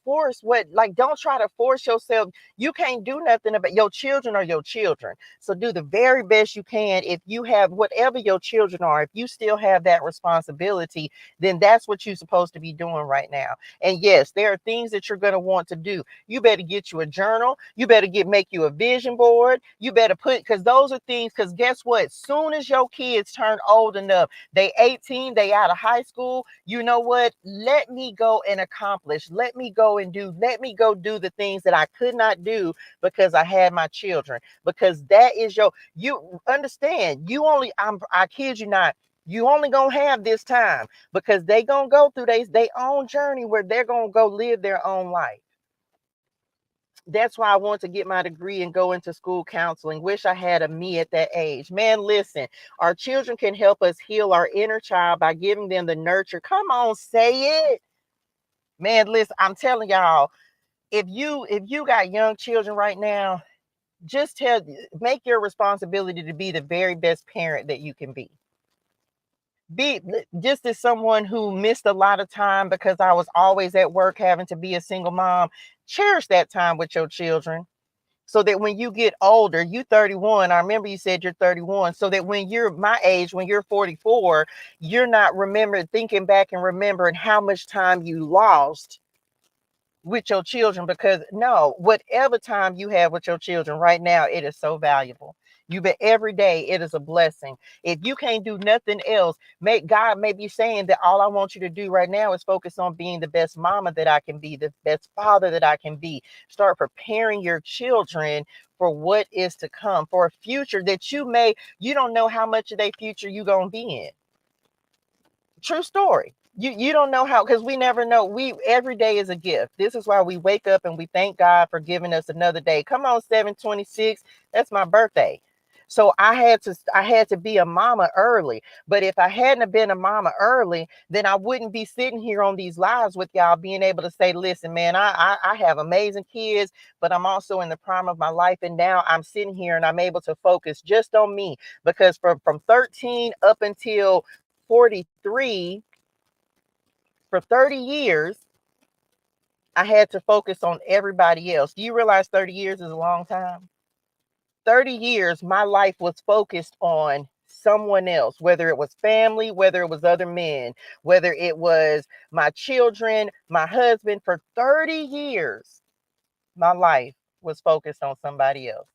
Speaker 1: don't try to force yourself. You can't do nothing about your children or your children. So do the very best you can. If you have whatever your children are, if you still have that responsibility, then that's what you're supposed to be doing right now. And yes, there are things that you're going to want to do. You better get you a journal. You better make you a vision board. You better because those are things, because guess what? Soon as your kids turn old enough, they 18, they out of high school, you know what? Let me go and accomplish. Let me go do the things that I could not do because I had my children. Because that is you understand, I kid you not, you only gonna have this time, because they gonna go through their own journey where they're gonna go live their own life. That's why I want to get my degree and go into school counseling. Wish I had a me at that age. Man, listen, our children can help us heal our inner child by giving them the nurture. Come on, say it. Man, listen, I'm telling y'all, if you got young children right now, just make your responsibility to be the very best parent that you can be. Just as someone who missed a lot of time because I was always at work having to be a single mom, cherish that time with your children, so that when you get older, you 31, I remember you said you're 31, so that when you're my age, when you're 44, you're not thinking back and remembering how much time you lost with your children. Because no, whatever time you have with your children right now, it is so valuable. Every day it is a blessing. If you can't do nothing else, God may be saying that all I want you to do right now is focus on being the best mama that I can be, the best father that I can be. Start preparing your children for what is to come, for a future that you don't know how much of their future you gonna be in. True story. You don't know how, because we never know. Every day is a gift. This is why we wake up and we thank God for giving us another day. Come on, 7/26. That's my birthday. So I had to be a mama early. But if I hadn't have been a mama early, then I wouldn't be sitting here on these lives with y'all, being able to say, listen, man, I have amazing kids, but I'm also in the prime of my life. And now I'm sitting here and I'm able to focus just on me, because from 13 up until 43, for 30 years, I had to focus on everybody else. Do you realize 30 years is a long time? 30 years, my life was focused on someone else, whether it was family, whether it was other men, whether it was my children, my husband. For 30 years, my life was focused on somebody else.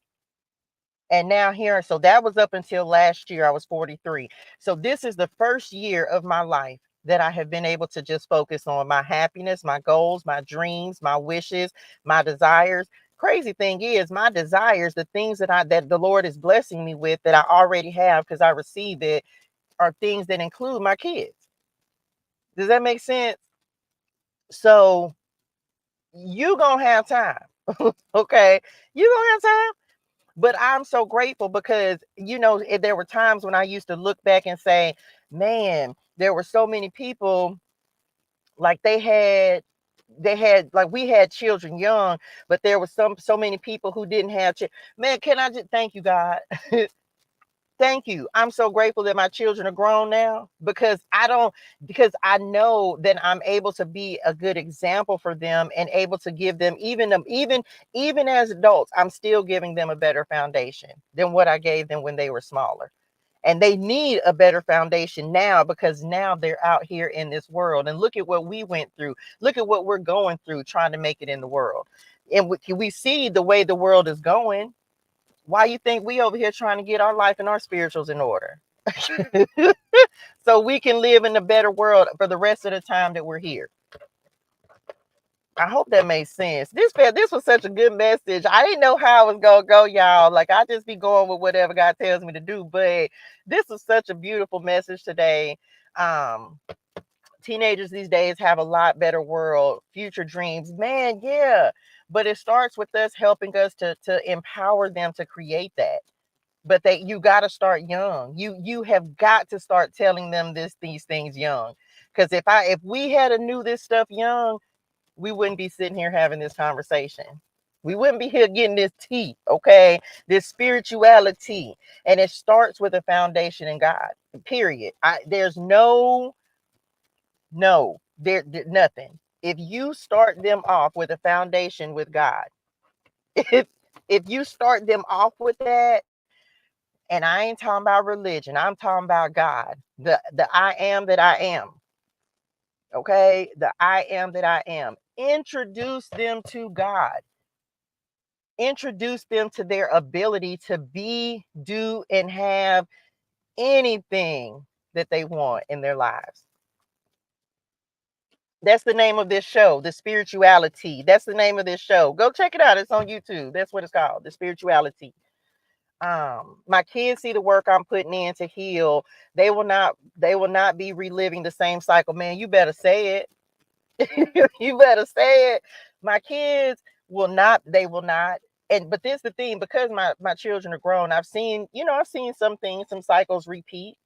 Speaker 1: And now here, so that was up until last year, I was 43. So this is the first year of my life that I have been able to just focus on my happiness, my goals, my dreams, my wishes, my desires. Crazy thing is, my desires, the things that the Lord is blessing me with, that I already have because I receive it, are things that include my kids. Does that make sense? So you gonna have time. Okay, you gonna have time. But I'm so grateful because, there were times when I used to look back and say, man, there were so many people, like like we had children young, but there was so many people who didn't have children. Man, can I just thank you, God? Thank you. I'm so grateful that my children are grown now, because I know that I'm able to be a good example for them, and able to give them, even as adults, I'm still giving them a better foundation than what I gave them when they were smaller. And they need a better foundation now, because now they're out here in this world. And look at what we went through. Look at what we're going through trying to make it in the world. And we see the way the world is going. Why you think we over here trying to get our life and our spirituals in order? So we can live in a better world for the rest of the time that we're here. I hope that made sense. This was such a good message. I didn't know how I was gonna go, y'all. Like, I just be going with whatever God tells me to do. But this was such a beautiful message today. Um, Teenagers these days have a lot better world, future dreams, man. Yeah, but it starts with us helping us to empower them to create that. But you got to start young. You have got to start telling them these things young. Because if we had a knew this stuff young, we wouldn't be sitting here having this conversation. We wouldn't be here getting this tea, okay? This spirituality. And it starts with a foundation in God, period. There's nothing. If you start them off with a foundation with God, if you start them off with that, and I ain't talking about religion, I'm talking about God, the I am that I am. Okay, the I am that I am. introduce them to God. Introduce them to their ability to be, do, and have anything that they want in their lives. That's the name of this show, the SpiritualiTEA. That's the name of this show. Go check it out. It's on YouTube. That's what it's called, the SpiritualiTEA. My kids see the work I'm putting in to heal. They will not be reliving the same cycle. Man, you better say it. You better say it. My kids will not, they will not. And but this is the thing, because my children are grown, I've seen some things, some cycles repeat.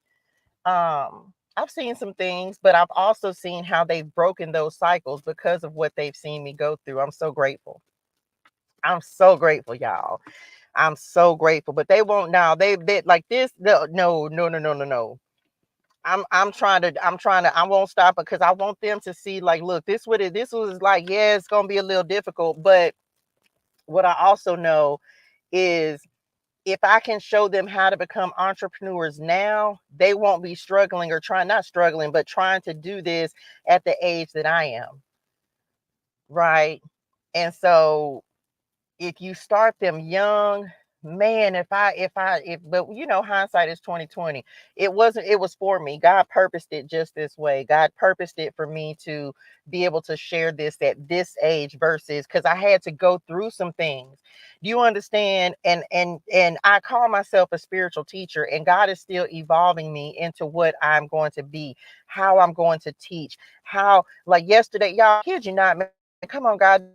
Speaker 1: I've seen some things, but I've also seen how they've broken those cycles because of what they've seen me go through. I'm so grateful. I'm so grateful, y'all. I'm so grateful. But they won't now. They like this. No, no, no, no, no, no, no. I won't stop, because I want them to see, like, look, this was like, yeah, it's gonna be a little difficult. But what I also know is, if I can show them how to become entrepreneurs now, they won't be struggling, or not struggling, but trying to do this at the age that I am. Right. And so if you start them young, man, but hindsight is 2020. It was for me. God purposed it just this way. God purposed it for me to be able to share this at this age, versus, because I had to go through some things. Do you understand? And I call myself a spiritual teacher, and God is still evolving me into what I'm going to be, how I'm going to teach, how, like yesterday, y'all, kid you not, man, come on, God.